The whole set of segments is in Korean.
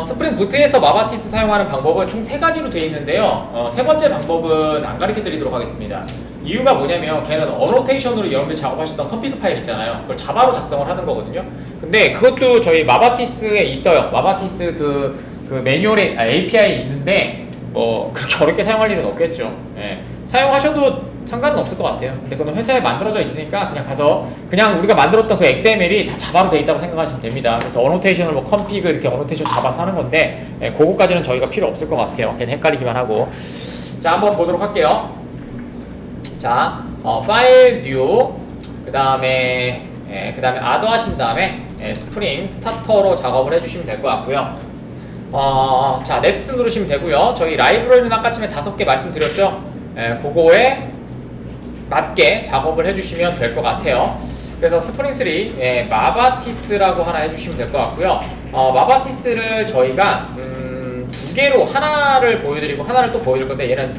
스프링 부트에서 마바티스 사용하는 방법은 총 3가지로 되어 있는데요. 세 번째 방법은 안 가르쳐 드리도록 하겠습니다. 이유가 뭐냐면 걔는 어노테이션으로 여러분들이 작업하셨던 컴퓨터 파일 있잖아요. 그걸 자바로 작성을 하는 거거든요. 근데 그것도 저희 마바티스에 있어요. 마바티스 그 매뉴얼에 API 있는데 뭐 그렇게 어렵게 사용할 일은 없겠죠. 예. 사용하셔도 상관은 없을 것 같아요. 근데 그건 회사에 만들어져 있으니까 그냥 가서 그냥 우리가 만들었던 그 XML이 다 자바로 돼 있다고 생각하시면 됩니다. 그래서 어노테이션을 뭐 컴피그 이렇게 어노테이션 자바서 하는 건데 그거까지는 저희가 필요 없을 것 같아요. 걔는 헷갈리기만 하고. 자, 한번 보도록 할게요. 자, 파일 뉴 그 다음에 아더 하신 다음에 스프링 스타터로 작업을 해주시면 될 것 같고요. 자, 넥스트 누르시면 되고요. 저희 라이브러리는 아까쯤에 5개 말씀드렸죠. 그거에 맞게 작업을 해주시면 될 것 같아요. 그래서 스프링3 마바티스라고 하나 해주시면 될 것 같고요. 마바티스를 저희가 2개로 하나를 보여드리고 하나를 또 보여줄 건데 얘는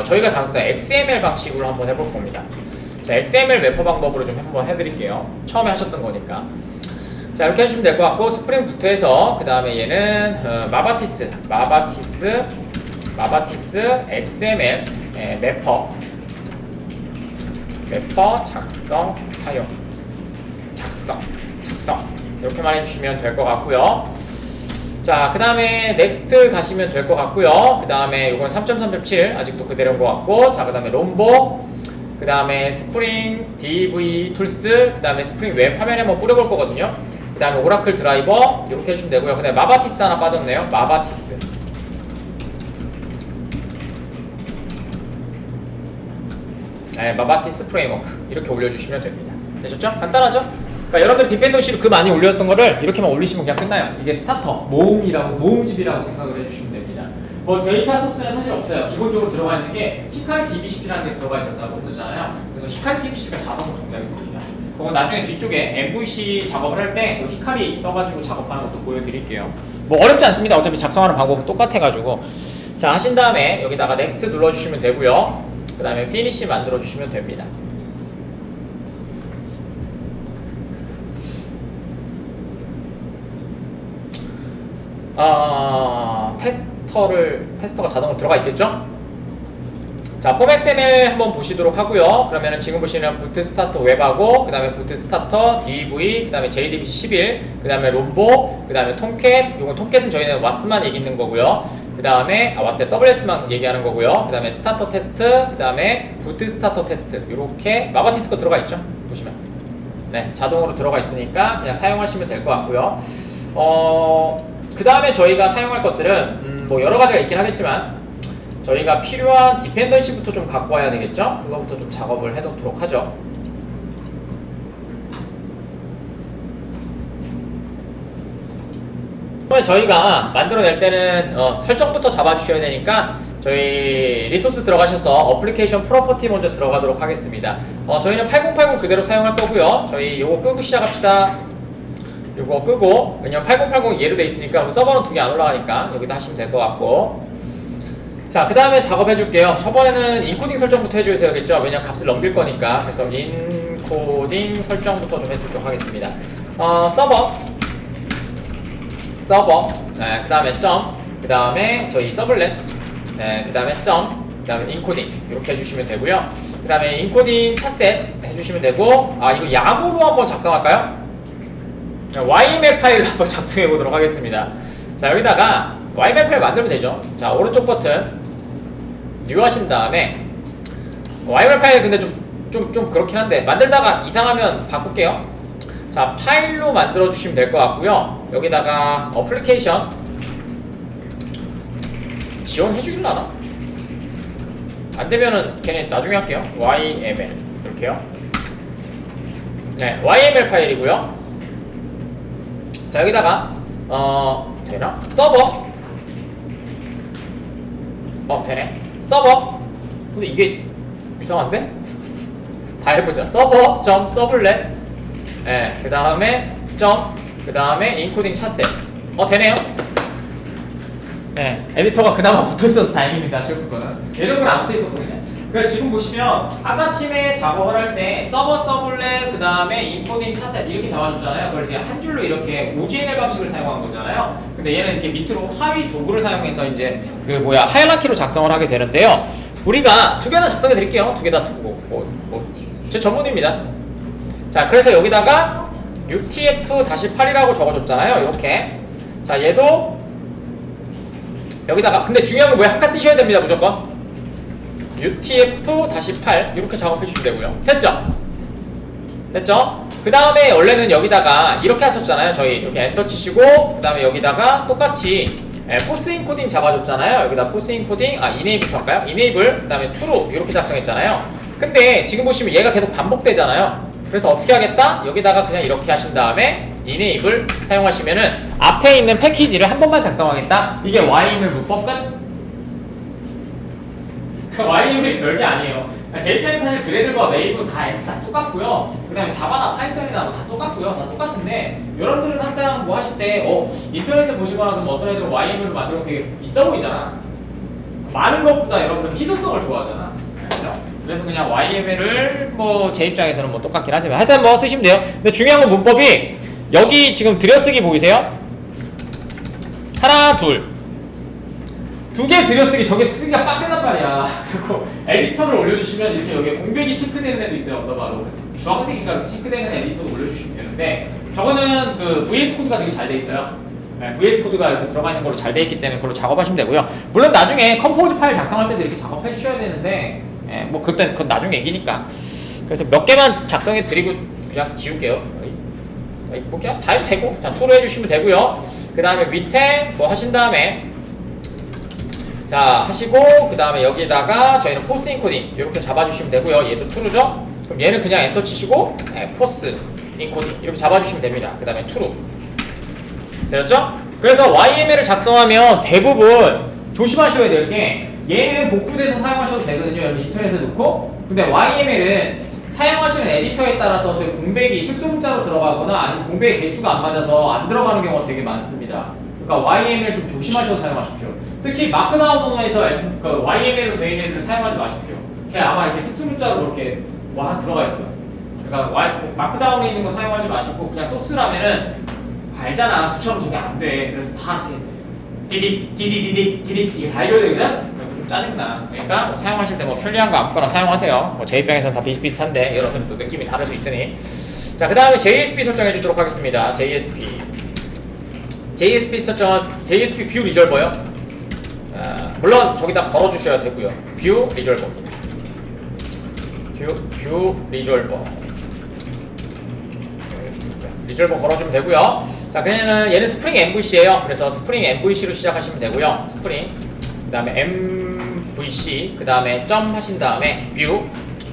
저희가 작업했던 XML 방식으로 한번 해볼 겁니다. 자, XML 매퍼 방법으로 좀 한번 해드릴게요. 처음에 하셨던 거니까. 자, 이렇게 해주시면 될 것 같고 스프링 부트에서 그 다음에 얘는 마바티스 XML 매퍼 작성 사용 작성 이렇게만 해주시면 될 것 같고요. 자, 그 다음에 넥스트 가시면 될 것 같고요. 그 다음에 이건 3.3.7 아직도 그대로인 것 같고, 자, 그 다음에 롬보, 그 다음에 스프링 DV 툴스, 그 다음에 스프링 웹 화면에 한번 뿌려볼 거거든요. 그 다음에 오라클 드라이버 이렇게 해주시면 되고요. 그 다음에 마바티스 하나 빠졌네요. 마바티스. 마바티스 프레임워크 이렇게 올려주시면 됩니다. 되셨죠? 간단하죠? 그러니까 여러분들 디펜던시로 그 많이 올렸던 거를 이렇게만 올리시면 그냥 끝나요. 이게 스타터, 모음집이라고 생각을 해주시면 됩니다. 뭐 데이터 소스는 사실 없어요. 기본적으로 들어가 있는 게 히카리 DBCP라는 게 들어가 있었다고 했었잖아요. 그래서 히카리 DBCP가 자동으로 동작이 됩니다. 그거 나중에 뒤쪽에 MVC 작업을 할 때 히카리 써가지고 작업하는 것도 보여드릴게요. 뭐 어렵지 않습니다. 어차피 작성하는 방법은 똑같아가지고. 자, 하신 다음에 여기다가 넥스트 눌러주시면 되고요. 그 다음에 피니시 만들어주시면 됩니다. 테스터가 자동으로 들어가 있겠죠? 자, 폼XML 한번 보시도록 하고요. 그러면은 지금 보시는 부트 스타터 웹하고, 그 다음에 부트 스타터 DV, 그 다음에 JDBC 11, 그 다음에 롬보, 그 다음에 톰캣. 요건 톰캣은 저희는 왓스만 얘기 있는 거고요. 그 다음에 왓스의 WS만 얘기하는 거고요. 그 다음에 스타터 테스트, 그 다음에 부트 스타터 테스트. 요렇게 마바티스 거 들어가 있죠? 보시면. 네, 자동으로 들어가 있으니까 그냥 사용하시면 될 것 같고요. 그 다음에 저희가 사용할 것들은 뭐 여러 가지가 있긴 하겠지만 저희가 필요한 디펜던시부터 좀 갖고 와야 되겠죠? 그거부터 좀 작업을 해놓도록 하죠. 저희가 만들어낼 때는 설정부터 잡아주셔야 되니까 저희 리소스 들어가셔서 어플리케이션 프로퍼티 먼저 들어가도록 하겠습니다. 저희는 8080 그대로 사용할 거고요. 저희 요거 끄고 시작합시다. 요거 끄고, 왜냐면 8080 얘로 돼 있으니까 서버는 2개 안 올라가니까 여기다 하시면 될 것 같고. 자, 그 다음에 작업해 줄게요. 저번에는 인코딩 설정부터 해주셔야겠죠. 왜냐면 값을 넘길 거니까. 그래서 인코딩 설정부터 좀 해드리도록 하겠습니다. 서버, 그 다음에 점, 그 다음에 저희 서블렛, 그 다음에 점, 그 다음에 인코딩 이렇게 해주시면 되고요. 그 다음에 인코딩 차셋 해주시면 되고, 이거 야무로 한번 작성할까요? YML 파일로 한번 작성해 보도록 하겠습니다. 자, 여기다가 YML 파일 만들면 되죠. 자, 오른쪽 버튼 뉴 하신 다음에 YML 파일 근데 좀 그렇긴 한데 만들다가 이상하면 바꿀게요. 자, 파일로 만들어 주시면 될 것 같고요. 여기다가 어플리케이션 지원해 주길라나? 안 되면은 걔네 나중에 할게요. YML 이렇게요. 네, YML 파일이고요. 자, 여기다가 되나? 서버 되네. 서버. 근데 이게 이상한데? 다 해보자. 서버.서블렛 그 다음에 그 다음에 인코딩 차셋. 되네요. 네, 에디터가 그나마 붙어있어서 다행입니다. 지금 거는 예전에는 안 붙어있었거든요. 그래서 지금 보시면 아까침에 작업을 할 때 서버 서블렛 그 다음에 인코딩 샷셋 이렇게 잡아줬잖아요. 그걸 이제 한 줄로 이렇게 OGML 방식을 사용한 거잖아요. 근데 얘는 이렇게 밑으로 하위 도구를 사용해서 이제 하이라키로 작성을 하게 되는데요. 우리가 두 개나 작성해 드릴게요. 두 개 다 제 전문입니다. 자, 그래서 여기다가 UTF-8이라고 적어줬잖아요. 이렇게. 자, 얘도 여기다가, 근데 중요한 건 뭐야? 한 칸 띄셔야 됩니다. 무조건. UTF-8 이렇게 작업해 주시면 되고요. 됐죠? 됐죠? 그 다음에 원래는 여기다가 이렇게 하셨잖아요. 저희 이렇게 엔터 치시고 그 다음에 여기다가 똑같이 포스 인코딩 잡아줬잖아요. 여기다 포스 인코딩, 이네이블부터 할까요? 이네이블, 그 다음에 true 이렇게 작성했잖아요. 근데 지금 보시면 얘가 계속 반복되잖아요. 그래서 어떻게 하겠다? 여기다가 그냥 이렇게 하신 다음에 enable 사용하시면은 앞에 있는 패키지를 한 번만 작성하겠다. 이게 YML 문법 끝. YML이 별게 아니에요. JP는 사실 그래들과 웨이브 다 X 다 똑같고요. 그 다음에 자바나 파이썬이나 다 똑같고요. 다 똑같은데 여러분들은 항상 뭐 하실 때 인터넷에 보시거나 뭐 어떤 애들은 YML을 만들고 되게 있어 보이잖아. 많은 것보다 여러분들은 희소성을 좋아하잖아. 그렇죠? 그래서 그냥 YML을 뭐 제 입장에서는 뭐 똑같긴 하지만 하여튼 뭐 쓰시면 돼요. 근데 중요한 건 문법이 여기 지금 들여쓰기 보이세요? 하나, 두 개 들여쓰기, 저게 쓰기가 빡센단 말이야. 그리고 에디터를 올려주시면 이렇게 여기 공백이 체크되는 애도 있어요. 언더바로. 그래서 주황색인가 이렇게 체크되는 에디터도 올려주시면 되는데 저거는 그 VS 코드가 되게 잘 돼 있어요. VS 코드가 이렇게 들어가 있는 걸로 잘 돼 있기 때문에 그걸로 작업하시면 되고요. 물론 나중에 컴포즈 파일 작성할 때도 이렇게 작업해 주셔야 되는데 뭐 그건 나중에 얘기니까. 그래서 몇 개만 작성해 드리고 그냥 지울게요. 뭐 그냥 다 해도 되고, 자, 투로 해주시면 되고요. 그 다음에 밑에 뭐 하신 다음에 자 하시고 그 다음에 여기다가 저희는 포스 인코딩 이렇게 잡아주시면 되고요. 얘도 true죠? 그럼 얘는 그냥 엔터 치시고 포스 인코딩 이렇게 잡아주시면 됩니다. 그 다음에 true. 됐죠? 그래서 YML을 작성하면 대부분 조심하셔야 될 게 얘는 복구돼서 사용하셔도 되거든요. 여러분 인터넷에 놓고. 근데 YML은 사용하시는 에디터에 따라서 저희 공백이 특수 문자로 들어가거나 아니면 공백의 개수가 안 맞아서 안 들어가는 경우가 되게 많습니다. 그러니까 YML 좀 조심하셔서 사용하십시오. 특히 마크다운 언어에서 YML로 된 애들을 사용하지 마십시오. 그냥 아마 이렇게 특수 문자로 이렇게 하나 들어가 있어. 그러니까 마크다운에 있는 거 사용하지 마시고 그냥 소스라면은 알잖아. 부처럼 저게 안 돼. 그래서 다 이렇게 디딕 이게 다 해줘야 되거든. 좀 짜증나. 그러니까 뭐 사용하실 때 뭐 편리한 거 아무거나 사용하세요. 뭐 제 입장에서는 다 비슷비슷한데 여러분도 느낌이 다를 수 있으니. 자, 그 다음에 JSP 설정해 주도록 하겠습니다. JSP 설정, JSP 뷰 리졸버요. 물론 저기다 걸어 주셔야 되고요. 뷰 리졸버입니다. 뷰 리졸버. 리졸버 걸어주면 되고요. 자, 그냥 얘는 스프링 MVC예요. 그래서 스프링 MVC로 시작하시면 되고요. 스프링, 그 다음에 MVC, 그 다음에 점 하신 다음에 뷰,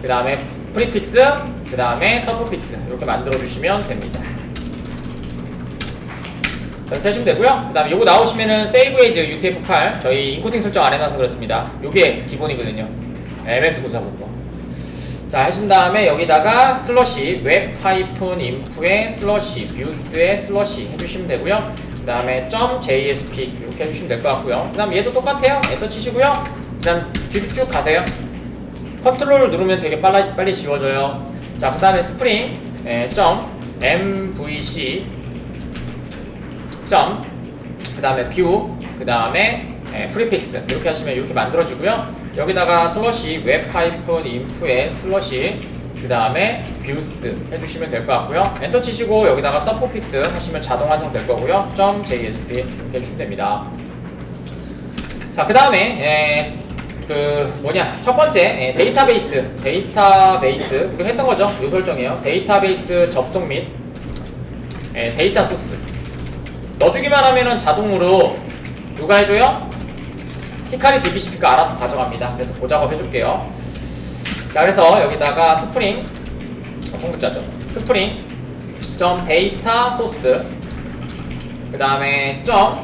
그 다음에 프리픽스, 그 다음에 서브픽스 이렇게 만들어 주시면 됩니다. 이렇게 하시면 되고요. 그 다음에 요거 나오시면은 Save as UTF-8 저희 인코딩 설정 안 해놔서 그렇습니다. 요게 기본이거든요. MS 구사부터. 자, 하신 다음에 여기다가 슬러시 웹-인프에 슬러시 뷰스에 슬러시 해주시면 되고요. 그 다음에 .jsp 이렇게 해주시면 될 것 같고요. 그 다음 얘도 똑같아요. 엔터 치시고요. 그 다음 뒤로 쭉 가세요. 컨트롤을 누르면 되게 빨리 지워져요. 자, 그 다음에 스프링 .mvc 그 다음에 뷰, 그 다음에 프리픽스 이렇게 하시면 이렇게 만들어지고요. 여기다가 슬러시 웹-인프에 슬러시 그 다음에 뷰스 해주시면 될 것 같고요. 엔터 치시고 여기다가 서포픽스 하시면 자동 완성 될 거고요. .jsp 이렇게 해주시면 됩니다. 자, 그 다음에 첫 번째 데이터베이스 우리 했던 거죠. 요 설정이에요. 데이터베이스 접속 및 데이터 소스 넣어주기만 하면은 자동으로 누가 해줘요? 히카리 DBCP가 알아서 가져갑니다. 그래서 그 작업 해줄게요. 자, 그래서 여기다가 스프링 송글자죠. 스프링 데이터 소스 그 다음에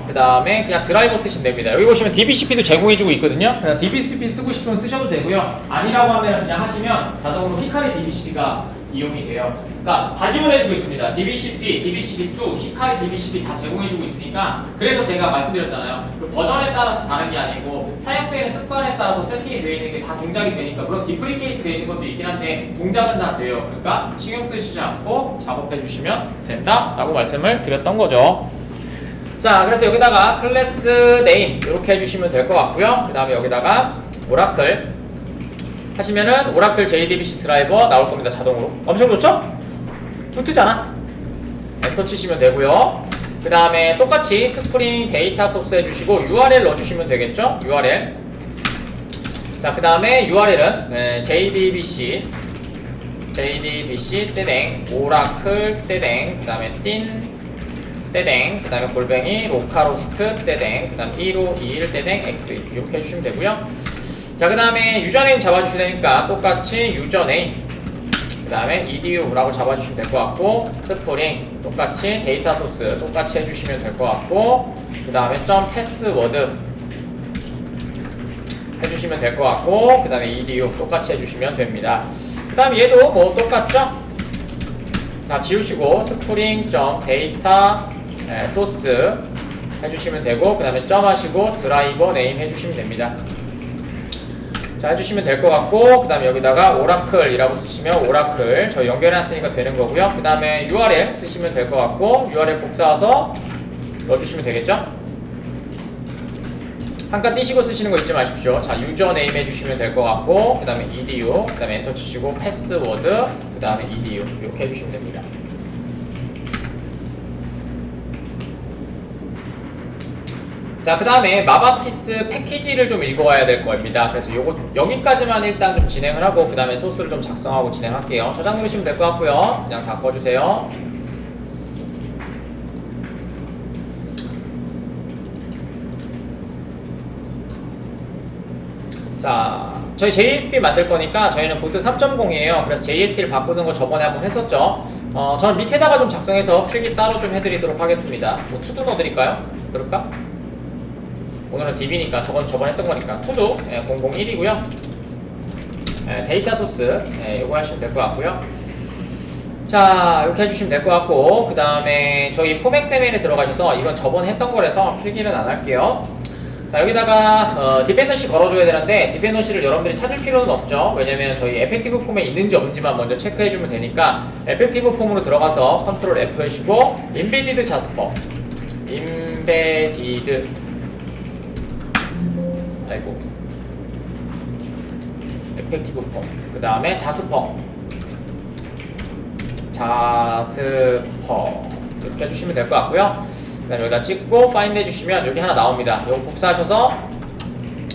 그 다음에 그냥 드라이버 쓰시면 됩니다. 여기 보시면 DBCP도 제공해주고 있거든요. 그냥 DBCP 쓰고 싶으면 쓰셔도 되고요. 아니라고 하면 그냥 하시면 자동으로 히카리 DBCP가 이용이 돼요. 그러니까 다 지원해주고 있습니다. DBCP, DBCP2, 히카리 DBCP 다 제공해주고 있으니까 그래서 제가 말씀드렸잖아요. 그 버전에 따라서 다른 게 아니고 사용되는 습관에 따라서 세팅이 되어 있는 게 다 동작이 되니까 물론 디프리케이트 되어 있는 것도 있긴 한데 동작은 다 돼요. 그러니까 신경 쓰시지 않고 작업해 주시면 된다라고 말씀을 드렸던 거죠. 자, 그래서 여기다가 클래스 네임 이렇게 해주시면 될 것 같고요. 그 다음에 여기다가 오라클 하시면은 오라클 JDBC 드라이버 나올 겁니다. 자동으로. 엄청 좋죠? 붙으잖아. 엔터 치시면 되고요. 그 다음에 똑같이 스프링 데이터 소스 해주시고 URL 넣어주시면 되겠죠? URL. 자, 그 다음에 URL은 JDBC 떼댕 오라클 떼댕 그 다음에 띤 떼댕 그 다음에 골뱅이 로카로스트 떼댕 그 다음에 1521 떼댕 x 이렇게 해주시면 되고요. 자, 그 다음에 유저네임 잡아주셔야 되니까 똑같이 유저네임 그 다음에 edu라고 잡아주시면 될 것 같고 스프링 똑같이 데이터 소스 똑같이 해주시면 될 것 같고 그 다음에 점 패스워드 해주시면 될 것 같고 그 다음에 edu 똑같이 해주시면 됩니다. 그 다음에 얘도 뭐 똑같죠? 다 지우시고 스프링 점 데이터 소스 해주시면 되고 그 다음에 점 하시고 드라이버 네임 해주시면 됩니다. 자, 해주시면 될 것 같고 그 다음에 여기다가 오라클이라고 쓰시면 오라클 저희 연결해놨으니까 되는 거고요. 그 다음에 URL 쓰시면 될 것 같고 URL 복사해서 넣어주시면 되겠죠? 한 칸 띄시고 쓰시는 거 잊지 마십시오. 자, 유저네임 해주시면 될 것 같고 그 다음에 edu 그 다음에 엔터 치시고 패스워드 그 다음에 edu 이렇게 해주시면 됩니다. 자, 그 다음에 마바티스 패키지를 좀 읽어와야 될 겁니다. 그래서 요거 여기까지만 일단 좀 진행을 하고 그 다음에 소스를 좀 작성하고 진행할게요. 저장 누르시면 될 것 같고요. 그냥 다 꺼주세요. 자, 저희 JSP 만들 거니까 저희는 보드 3.0이에요. 그래서 JST를 바꾸는 거 저번에 한번 했었죠. 저는 밑에다가 좀 작성해서 필기 따로 좀 해드리도록 하겠습니다. 뭐 투도 넣어드릴까요? 그럴까? 오늘은 DB니까 저번에 했던 거니까 투도 001이고요. 데이터 소스 요거 하시면 될 것 같고요. 자, 이렇게 해주시면 될 것 같고 그 다음에 저희 폼XML에 들어가셔서 이건 저번에 했던 거라서 필기는 안 할게요. 자, 여기다가 디펜던시 걸어줘야 되는데 디펜던시를 여러분들이 찾을 필요는 없죠. 왜냐면 저희 에펙티브 폼에 있는지 없는지만 먼저 체크해주면 되니까 에펙티브 폼으로 들어가서 컨트롤 F 하시고 인베디드 자스퍼 인베디드 아이고 에펙티브 폼 그 다음에 자스퍼 이렇게 해주시면 될 것 같고요. 그 다음에 여기다 찍고 파인드 해주시면 여기 하나 나옵니다. 이거 복사하셔서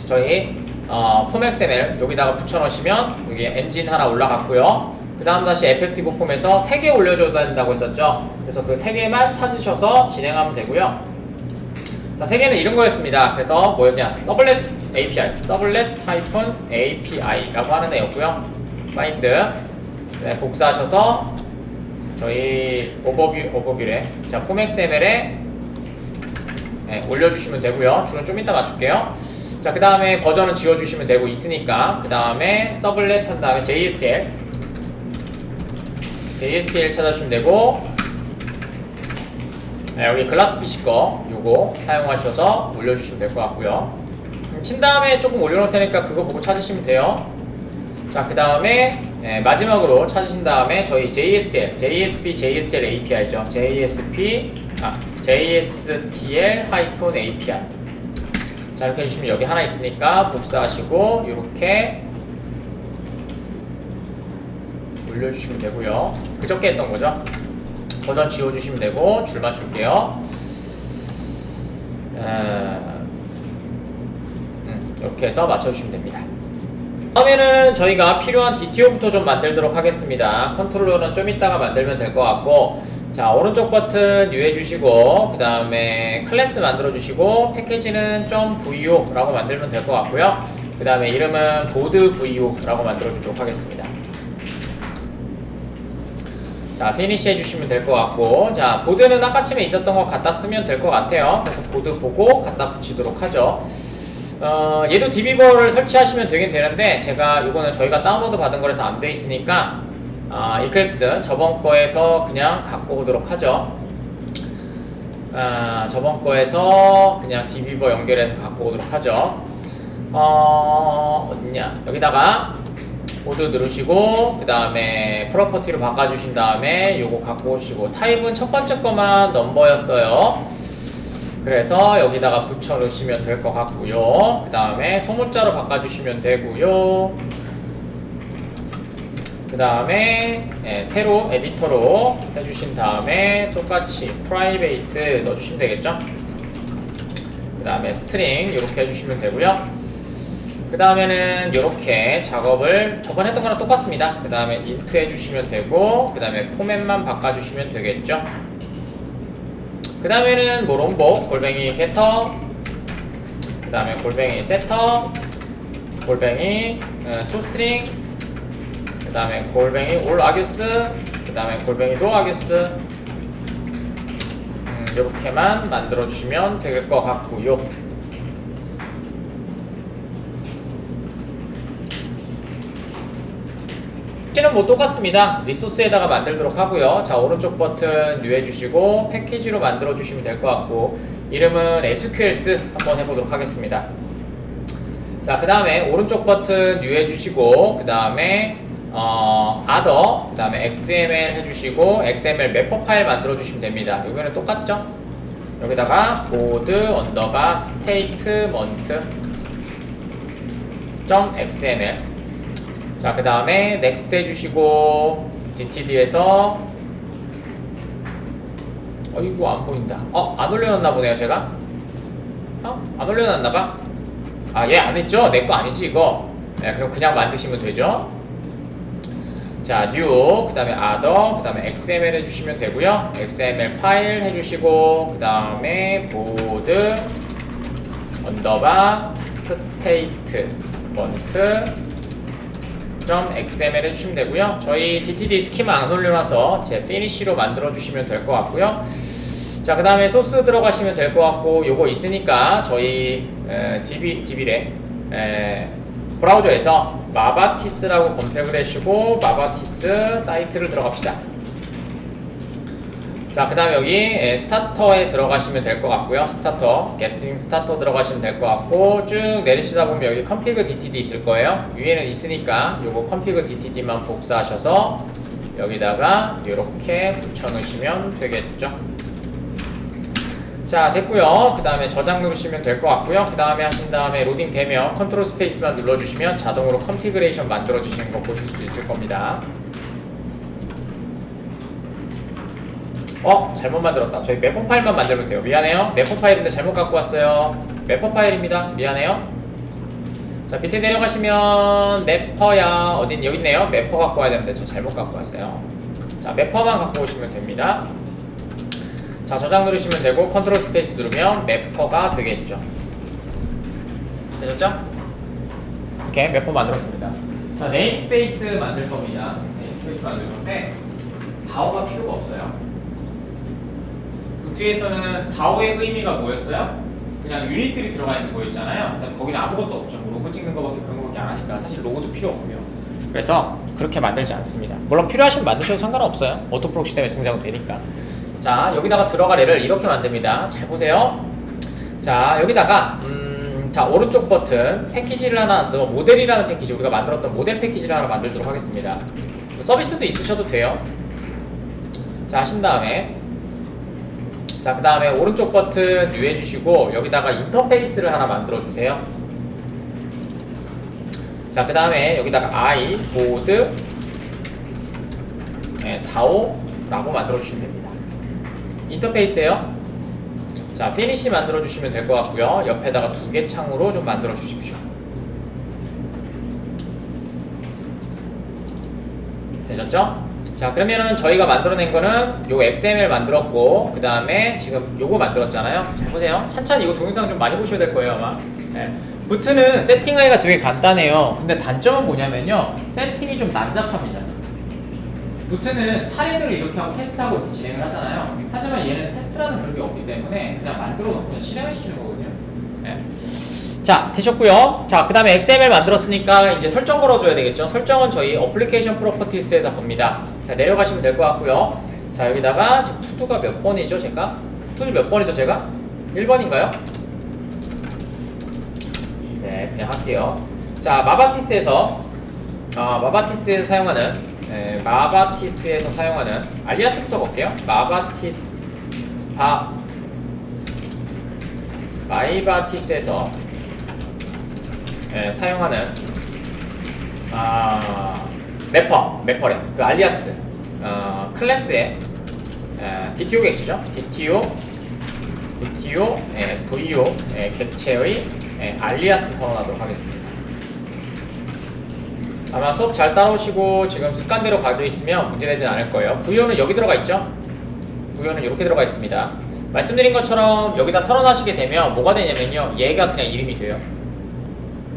저희 폼XML 여기다가 붙여넣으시면 여기 엔진 하나 올라갔고요. 그 다음 다시 에펙티브 폼에서 3개 올려줘야 된다고 했었죠. 그래서 그 3개만 찾으셔서 진행하면 되고요. 자, 3개는 이런 거였습니다. 그래서 뭐였냐? 서블렛 API, 서블렛 하이픈 API라고 하는 애였고요. 파인드 네, 복사하셔서 저희 오버뷰래. 자, 폼XML에 올려주시면 되고요. 줄은 좀 이따 맞출게요. 자, 그 다음에 버전은 지워주시면 되고 있으니까 그 다음에 서블렛 한 다음에 JSTL 찾아주시면 되고 여기 글라스피시 거 요거 사용하셔서 올려주시면 될 것 같고요. 친 다음에 조금 올려놓을 테니까 그거 보고 찾으시면 돼요. 자, 그 다음에 마지막으로 찾으신 다음에 저희 JSTL, JSP/JSTL API죠. JSTL-API. 자, 이렇게 해주시면 여기 하나 있으니까 복사하시고 이렇게 올려주시면 되고요. 그저께 했던 거죠. 버전 지워주시면 되고 줄 맞출게요. 이렇게 해서 맞춰주시면 됩니다. 다음에는 저희가 필요한 DTO부터 좀 만들도록 하겠습니다. 컨트롤러는 좀 이따가 만들면 될 것 같고 자, 오른쪽 버튼 유해주시고 그 다음에 클래스 만들어주시고 패키지는 .vo 라고 만들면 될 것 같고요. 그 다음에 이름은 보드 vo 라고 만들어주도록 하겠습니다. 자, 피니시 해주시면 될 것 같고 자, 보드는 아까쯤에 있었던 것 갖다 쓰면 될 것 같아요. 그래서 보드 보고 갖다 붙이도록 하죠. 얘도 DB버를 설치하시면 되긴 되는데 제가 이거는 저희가 다운로드 받은 거라서 안 돼 있으니까 이클립스 저번 거에서 그냥 갖고 오도록 하죠. 저번 거에서 그냥 DB버 연결해서 갖고 오도록 하죠. 어딨냐, 여기다가 모두 누르시고 그 다음에 프로퍼티로 바꿔주신 다음에 요거 갖고 오시고, 타입은 첫 번째 거만 넘버였어요. 그래서 여기다가 붙여 놓으시면 될 것 같고요. 그 다음에 소문자로 바꿔주시면 되고요. 그 다음에 새로 에디터로 해주신 다음에 똑같이 프라이베이트 넣어주시면 되겠죠. 그 다음에 스트링 이렇게 해주시면 되고요. 그 다음에는 이렇게 작업을 저번에 했던 거랑 똑같습니다. 그 다음에 int 해주시면 되고, 그 다음에 포맷만 바꿔주시면 되겠죠. 그 다음에는 뭐 롬복 골뱅이 getter, 그 다음에 골뱅이 setter, 골뱅이 toString, 그 다음에 골뱅이 all args, 그 다음에 골뱅이 no args, 이렇게만 만들어 주시면 될 것 같고요. 패키지는 뭐 똑같습니다. 리소스에다가 만들도록 하고요. 자, 오른쪽 버튼 뉴 해주시고 패키지로 만들어 주시면 될 것 같고, 이름은 SQLs 한번 해보도록 하겠습니다. 자, 그 다음에 오른쪽 버튼 뉴 해주시고 그 다음에 other, 그 다음에 XML 해주시고 XML 매퍼 파일 만들어 주시면 됩니다. 여기는 똑같죠? 여기다가 board underbar statement .xml. 자, 그 다음에 next 해주시고 DTD에서 이거 안 보인다. 안 올려놨나 보네요, 제가. 안 올려놨나봐. 얘 안 했죠? 내 거 아니지 이거. 네, 그럼 그냥 만드시면 되죠. 자, new, 그 다음에 other, 그 다음에 xml 해주시면 되고요. xml 파일 해주시고 그 다음에 board underbar statement .xml 해주시면 되고요. 저희 DTD 스키마 안 올려놔서 제 finish로 만들어 주시면 될 것 같고요. 자, 그 다음에 소스 들어가시면 될 것 같고, 요거 있으니까 저희 DB래 브라우저에서 마바티스라고 검색을 해주시고 마바티스 사이트를 들어갑시다. 자, 그 다음에 여기 스타터에 들어가시면 될 것 같고요. 스타터, getting starter 들어가시면 될 것 같고, 쭉 내리시다 보면 여기 config DTD 있을 거예요. 위에는 있으니까 요거 config DTD만 복사하셔서 여기다가 이렇게 붙여놓으시면 되겠죠. 자, 됐고요. 그 다음에 저장 누르시면 될 것 같고요. 그 다음에 하신 다음에 로딩 되면 컨트롤 스페이스만 눌러주시면 자동으로 컨피그레이션 만들어 주시는 거 보실 수 있을 겁니다. 잘못 만들었다. 저희 매퍼 파일만 만들면 돼요. 미안해요. 매퍼 파일인데 잘못 갖고 왔어요. 매퍼 파일입니다. 미안해요. 자, 밑에 내려가시면 매퍼야 어딘 여기 있네요. 매퍼 갖고 와야 되는데 저 잘못 갖고 왔어요. 자, 매퍼만 갖고 오시면 됩니다. 자, 저장 누르시면 되고 컨트롤 스페이스 누르면 매퍼가 되겠죠. 되셨죠? 이렇게 매퍼 만들었습니다. 자, 네임스페이스 만들 겁니다. 네임스페이스 만들 건데 다오가 필요가 없어요. 부트에서는 다오의 의미가 뭐였어요? 그냥 유닛들이 들어가 있는 거였잖아요. 근데 거기는 아무것도 없죠. 뭐 로고 찍는 거밖에 그런 거밖에 안 하니까 사실 로고도 필요 없고요. 그래서 그렇게 만들지 않습니다. 물론 필요하시면 만드셔도 상관없어요. 오토 프록시 때문에 동작은 되니까. 자, 여기다가 들어갈 애를 이렇게 만듭니다. 잘 보세요. 자, 여기다가 자, 오른쪽 버튼 패키지를 하나, 모델이라는 패키지, 우리가 만들었던 모델 패키지를 하나 만들도록 하겠습니다. 서비스도 있으셔도 돼요. 자, 하신 다음에 자, 그 다음에 오른쪽 버튼 뉴 해주시고 여기다가 인터페이스를 하나 만들어 주세요. 자, 그 다음에 여기다가 I, board, DAO라고 만들어 주시면 됩니다. 인터페이스예요. 자, finish 만들어 주시면 될 것 같고요. 옆에다가 두 개 창으로 좀 만들어 주십시오. 되셨죠? 자, 그러면은 저희가 만들어낸 거는 요 XML 만들었고 그 다음에 지금 요거 만들었잖아요. 잘 보세요. 찬찬히 이거 동영상 좀 많이 보셔야 될 거예요 아마. 부트는 세팅하기가 되게 간단해요. 근데 단점은 뭐냐면요, 세팅이 좀 난잡합니다. 부트는 차례대로 이렇게 하고 테스트하고 이렇게 진행을 하잖아요. 하지만 얘는 테스트라는 그런 게 없기 때문에 그냥 만들어 놓고 그냥 실행을 시키는 거거든요. 자, 되셨고요. 자, 그 다음에 XML 만들었으니까 이제 설정 걸어줘야 되겠죠. 설정은 저희 어플리케이션 프로퍼티스에다 겁니다. 자, 내려가시면 될 것 같고요. 자, 여기다가 지금 투두가 몇 번이죠, 제가? 투두 몇 번이죠, 제가? 1번인가요? 네, 그냥 할게요. 자, 마바티스에서 마바티스에서 사용하는 알리아스부터 볼게요. 마이바티스에서 사용하는 매퍼래. 그 알리아스 클래스의 DTO 객체죠. DTO VO 객체의 알리아스 선언하도록 하겠습니다. 아마 수업 잘 따라오시고 지금 습관대로 가지고 있으면 문제되진 않을 거예요. VO는 여기 들어가 있죠. VO는 이렇게 들어가 있습니다. 말씀드린 것처럼 여기다 선언하시게 되면 뭐가 되냐면요, 얘가 그냥 이름이 돼요.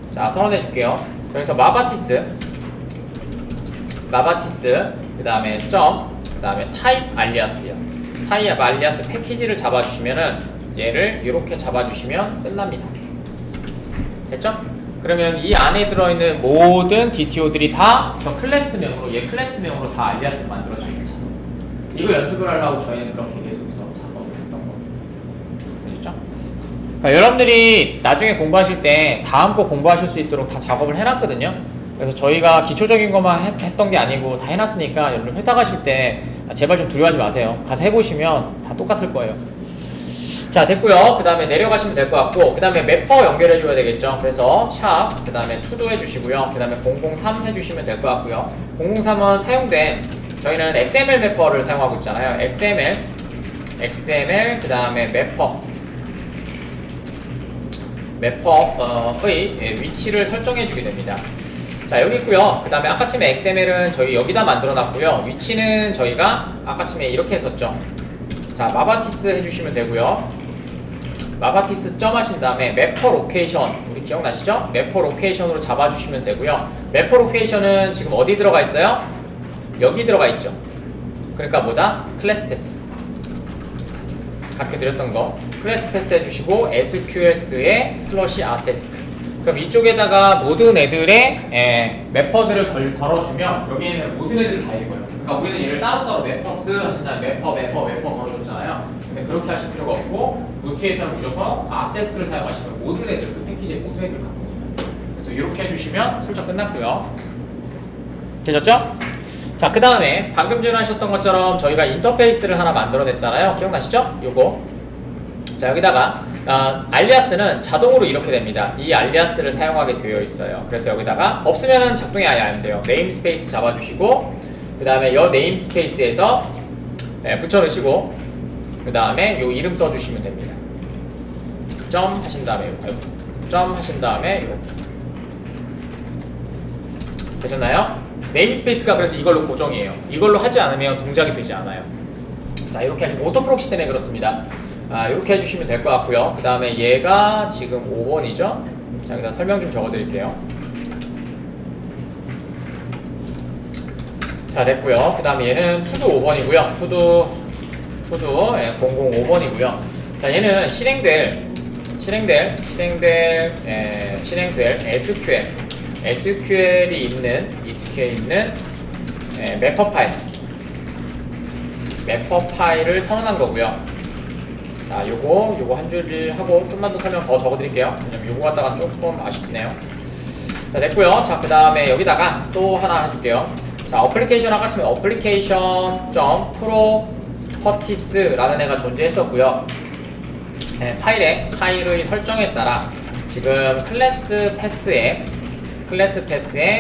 자, 선언해 줄게요. 여기서 마바티스 그 다음에 그 다음에 타입 알리아스요. 타입 알리아스 패키지를 잡아주시면은 얘를 이렇게 잡아주시면 끝납니다. 됐죠? 그러면 이 안에 들어있는 모든 DTO들이 다 저 클래스명으로, 얘 클래스명으로 다 알리아스를 만들어주겠죠. 이거 연습을 하려고 저희는 그렇게 계속해서 작업을 했던 거예요. 아시죠? 그러니까 여러분들이 나중에 공부하실 때 다음 거 공부하실 수 있도록 다 작업을 해놨거든요. 그래서 저희가 기초적인 것만 했던 게 아니고 다 해놨으니까 여러분 회사 가실 때 제발 좀 두려워하지 마세요. 가서 해보시면 다 똑같을 거예요. 자, 됐고요. 그 다음에 내려가시면 될 것 같고, 그 다음에 매퍼 연결해 줘야 되겠죠. 그래서 샵, 그 다음에 투도 해주시고요. 그 다음에 003 해주시면 될 것 같고요. 003은 사용된, 저희는 XML 매퍼를 사용하고 있잖아요. XML 그 다음에 매퍼의 위치를 설정해 주게 됩니다. 자, 여기 있고요. 그 다음에 아까침에 XML은 저희 여기다 만들어 놨고요. 위치는 저희가 아까침에 이렇게 했었죠. 자, 마바티스 해주시면 되고요. 마바티스 점 하신 다음에 매퍼 로케이션, 우리 기억나시죠? 매퍼 로케이션으로 잡아주시면 되고요. 매퍼 로케이션은 지금 어디 들어가 있어요? 여기 들어가 있죠. 그러니까 뭐다? 클래스 패스. 가르쳐 드렸던 거 클래스 패스 해주시고 SQS에 슬러시 아스테스크. 그럼 이쪽에다가 모든 애들의 매퍼들을 걸어주면 여기에는 모든 애들 다 읽어요. 그러니까 우리는 얘를 따로따로 매퍼스 하신다면 매퍼 걸어줬잖아요. 근데 그렇게 하실 필요가 없고 루트에서는 무조건 아스테스크를 사용하시면 모든 애들, 그 패키지의 모든 애들 갖고 옵니다. 그래서 이렇게 해주시면 설정 끝났고요. 되셨죠? 자, 그 다음에 방금 전에 하셨던 것처럼 저희가 인터페이스를 하나 만들어냈잖아요. 기억나시죠? 요거. 자, 여기다가 알리아스는 자동으로 이렇게 됩니다. 이 알리아스를 사용하게 되어 있어요. 그래서 여기다가 없으면은 작동이 아예 안 돼요. 네임스페이스 잡아주시고 그 다음에 이 네임스페이스에서 붙여넣으시고 그 다음에 요 이름 써주시면 됩니다. 점 하신 다음에 이렇게 되셨나요? 네임스페이스가 그래서 이걸로 고정이에요. 이걸로 하지 않으면 동작이 되지 않아요. 자, 이렇게 하시면 오토프록시 때문에 그렇습니다. 이렇게 해주시면 될 것 같고요. 그 다음에 얘가 지금 5번이죠. 자, 여기다 설명 좀 적어드릴게요. 자, 됐고요. 그 다음에 얘는 투두 5번이고요. 투두 005번이고요. 자, 얘는 실행될 SQL이 있는 매퍼 파일을 선언한 거고요. 자, 요거 한 줄 하고 좀만 더 설명 더 적어드릴게요. 왜냐면 요거 갖다가 조금 아쉽네요. 자, 됐고요. 자, 그 다음에 여기다가 또 하나 해줄게요. 자, 어플리케이션 아까 치면 application.properties라는 애가 존재했었고요. 파일의 설정에 따라 지금 클래스 패스에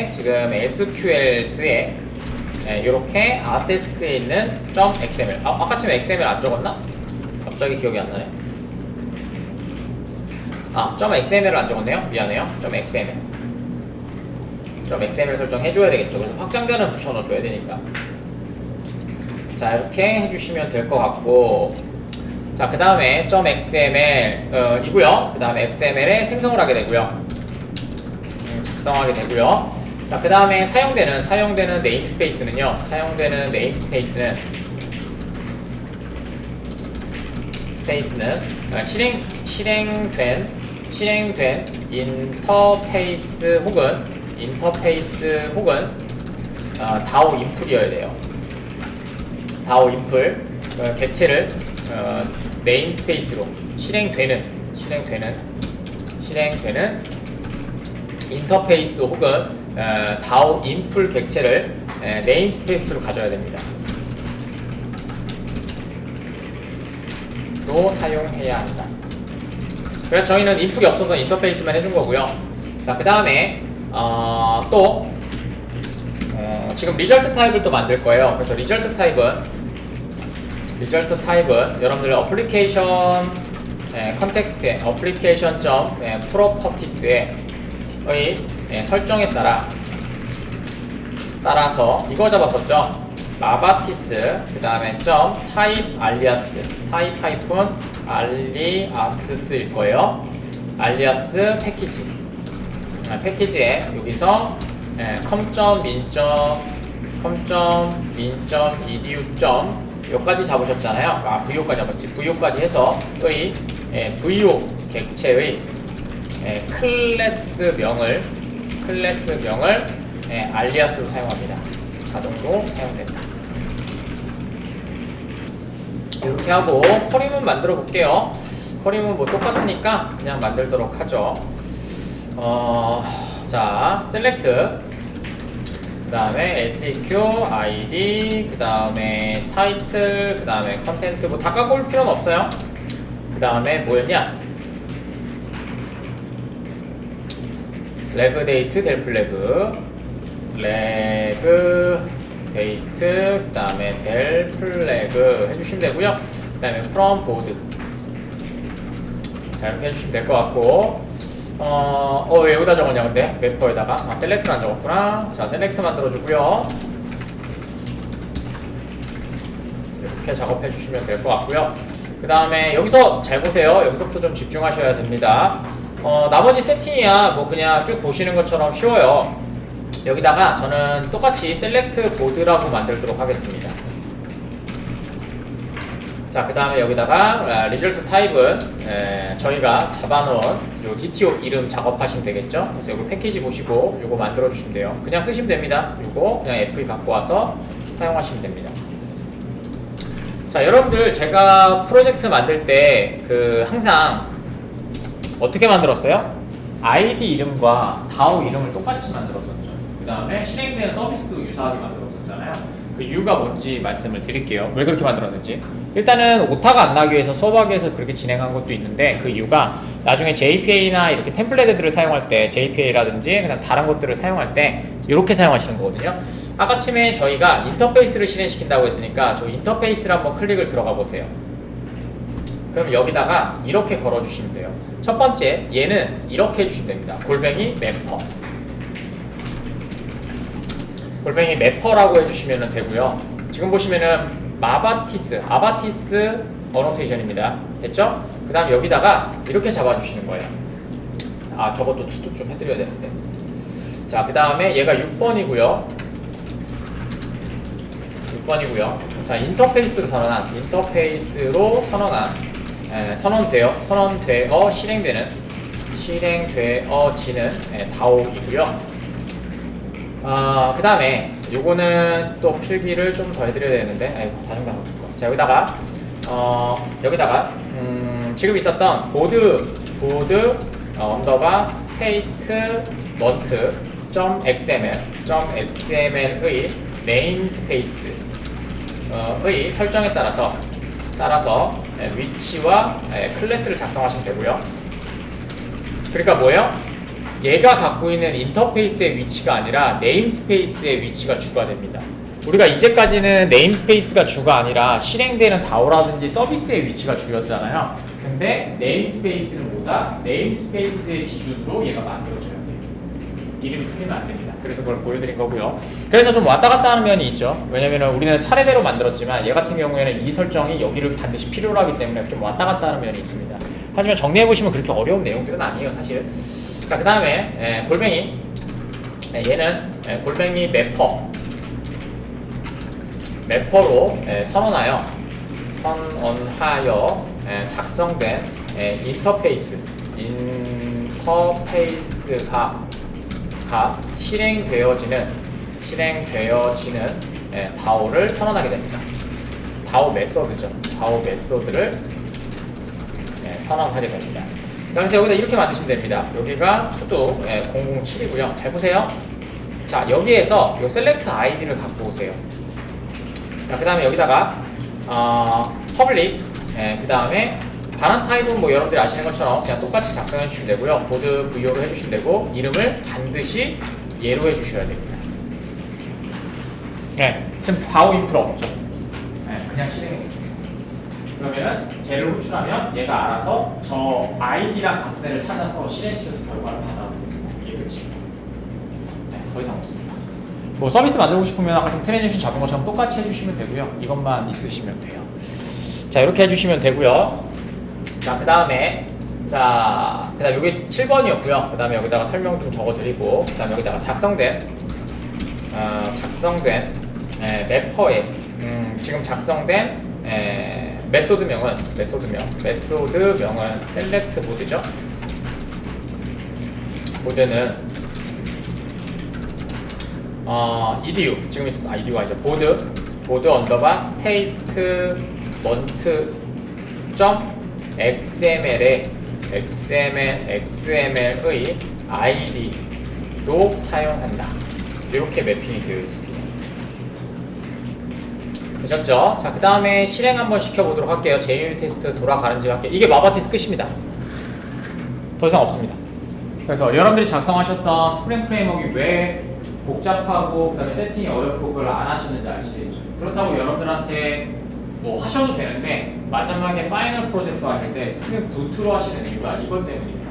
지금 SQLs에 이렇게 아스테스크에 있는 .xml. 아까 치면 XML 안 적었나? 갑자기 기억이 안 나네. .xml을 안 적었네요. 미안해요. .xml 설정해줘야 되겠죠. 그래서 확장자는 붙여넣어줘야 되니까. 자, 이렇게 해주시면 될 것 같고, 자, 그 다음에 .xml 이고요. 그 다음에 xml에 생성을 하게 되고요. 작성하게 되고요. 자, 그 다음에 사용되는 네임스페이스는요. 실행된 인터페이스 혹은 다오 인풀이어야 돼요. 다오 인풀 객체를 네임스페이스로 실행되는 인터페이스 혹은 다오 인풀 객체를 네임스페이스로 가져야 됩니다. 로 사용해야 한다. 그래서 저희는 인풋이 없어서 인터페이스만 해준 거고요. 자, 그 다음에 또 지금 리절트 타입을 또 만들 거예요. 그래서 리절트 타입은 여러분들 어플리케이션 컨텍스트에 어플리케이션 점 프로퍼티스의 설정에 따라서 이거 잡았었죠. 마바티스 그 다음에 점 타입 알리아스 타입 하이픈 알리아스일 거예요. 알리아스 패키지에 여기서 com.min.edu. 여기까지 잡으셨잖아요. VO까지 잡았지. VO까지 해서 의 VO 객체의 클래스명을 알리아스로 사용합니다. 자동으로 사용된다. 이렇게 하고 커리문 만들어 볼게요. 커리문 뭐 똑같으니까 그냥 만들도록 하죠. 자, 셀렉트 그 다음에 SEQ, ID, 그 다음에 타이틀, 그 다음에 컨텐트 뭐 다 까볼 필요는 없어요. 그 다음에 뭐였냐? 레그 데이트 델 플래그 레그 데이트 그 다음에 델 플래그 해주시면 되고요. 그 다음에 from 보드 자 이렇게 해주시면 될 것 같고 왜 여기다 적었냐 근데 맵퍼에다가 셀렉트를 안 적었구나. 자 셀렉트 만들어주고요. 이렇게 작업해 주시면 될 것 같고요. 그 다음에 여기서 잘 보세요. 여기서부터 좀 집중하셔야 됩니다. 나머지 세팅이야 뭐 그냥 쭉 보시는 것처럼 쉬워요. 여기다가 저는 똑같이 셀렉트 보드라고 만들도록 하겠습니다. 자, 그 다음에 여기다가 리절트 타입은 저희가 잡아놓은 요 DTO 이름 작업하시면 되겠죠. 그래서 여기 패키지 보시고 요거 만들어 주시면 돼요. 그냥 쓰시면 됩니다. 요거 그냥 FE 갖고 와서 사용하시면 됩니다. 자, 여러분들 제가 프로젝트 만들 때 항상 어떻게 만들었어요? ID 이름과 DAO 이름을 똑같이 만들었었죠. 그 다음에 실행되는 서비스도 유사하게 만들었었잖아요. 그 이유가 뭔지 말씀을 드릴게요. 왜 그렇게 만들었는지. 일단은 오타가 안 나기 위해서 수업하기에서 그렇게 진행한 것도 있는데 그 이유가 나중에 JPA나 이렇게 템플릿들을 사용할 때 JPA라든지 그냥 다른 것들을 사용할 때 이렇게 사용하시는 거거든요. 아까쯤에 저희가 인터페이스를 실행시킨다고 했으니까 저 인터페이스를 한번 클릭을 들어가 보세요. 그럼 여기다가 이렇게 걸어주시면 돼요. 첫 번째 얘는 이렇게 해주시면 됩니다. 골뱅이 매퍼 골뱅이 매퍼라고 해주시면 되고요. 지금 보시면은 아바티스 어노테이션입니다. 됐죠? 그 다음 여기다가 이렇게 잡아주시는 거예요. 저것도 투도 좀 해드려야 되는데. 자, 그 다음에 얘가 6번이고요. 자, 인터페이스로 선언한 선언되어 실행되어지는 DAO이고요. 그 다음에 요거는 또 필기를 좀 더 해드려야 되는데 다른 거 한번 볼까. 자, 여기다가 지금 있었던 보드 언더바 스테이트먼트 .xml의 네임스페이스의 설정에 따라서 위치와 클래스를 작성하시면 되고요. 그러니까 뭐예요? 얘가 갖고 있는 인터페이스의 위치가 아니라 네임스페이스의 위치가 주가 됩니다. 우리가 이제까지는 네임스페이스가 주가 아니라 실행되는 DAO라든지 서비스의 위치가 주였잖아요. 근데 네임스페이스는 뭐다? 네임스페이스의 기준으로 얘가 만들어져야 돼요. 이름이 틀리면 안 됩니다. 그래서 그걸 보여드린 거고요. 그래서 좀 왔다 갔다 하는 면이 있죠. 왜냐면 우리는 차례대로 만들었지만 얘 같은 경우에는 이 설정이 여기를 반드시 필요로 하기 때문에 좀 왔다 갔다 하는 면이 있습니다. 하지만 정리해보시면 그렇게 어려운 내용들은 아니에요, 사실. 자, 그 다음에 골뱅이 얘는 골뱅이 매퍼로 선언하여 작성된 인터페이스 인터페이스가 실행되어지는 DAO를 선언하게 됩니다. DAO 메소드죠. DAO 메소드를 선언하게 됩니다. 자, 그래서 여기다 이렇게 만드시면 됩니다. 여기가 to-do 007이고요. 잘 보세요. 자, 여기에서 요 select id를 갖고 오세요. 자, 그 다음에 여기다가 public, 그 다음에 반환 타입은 뭐 여러분들이 아시는 것처럼 그냥 똑같이 작성해 주시면 되고요. 보드 VO로 해주시면 되고, 이름을 반드시 얘로 해주셔야 됩니다. 지금 DAO 인프라 없죠? 그냥 실행해 있습니다. 그러면은 쟤를 호출하면 얘가 알아서 저 아이디랑 같은 애를 찾아서 실행시켜서 결과를 받아옵니다. 이게 끝이에요. 더 이상 없습니다. 뭐 서비스 만들고 싶으면 아까 좀 트랜잭션 잡은 것처럼 똑같이 해주시면 되고요. 이것만 있으시면 돼요. 자, 이렇게 해주시면 되고요. 자, 그 다음에 요게 7번이었고요. 그 다음에 여기다가 설명 좀 적어드리고, 그 다음에 여기다가 작성된 래퍼에 지금 작성된 메소드명은 select 보드죠. 보드는 edu 지금 있었던 edu 아니죠. 보드 언더바 statement xml의 id로 사용한다. 이렇게 매핑이 되어 있습니다. 되셨죠? 자, 그 다음에 실행 한번 시켜보도록 할게요. JUnit 테스트 돌아가는지 할게요. 이게 마바티스 끝입니다. 더 이상 없습니다. 그래서 여러분들이 작성하셨던 스프링 프레임워크가 왜 복잡하고 그 다음에 세팅이 어렵고 그걸 안 하시는지 아시겠죠? 그렇다고 여러분들한테 뭐 하셔도 되는데 마지막에 파이널 프로젝트 하실 때 스프링 부트로 하시는 이유가 이것 때문입니다.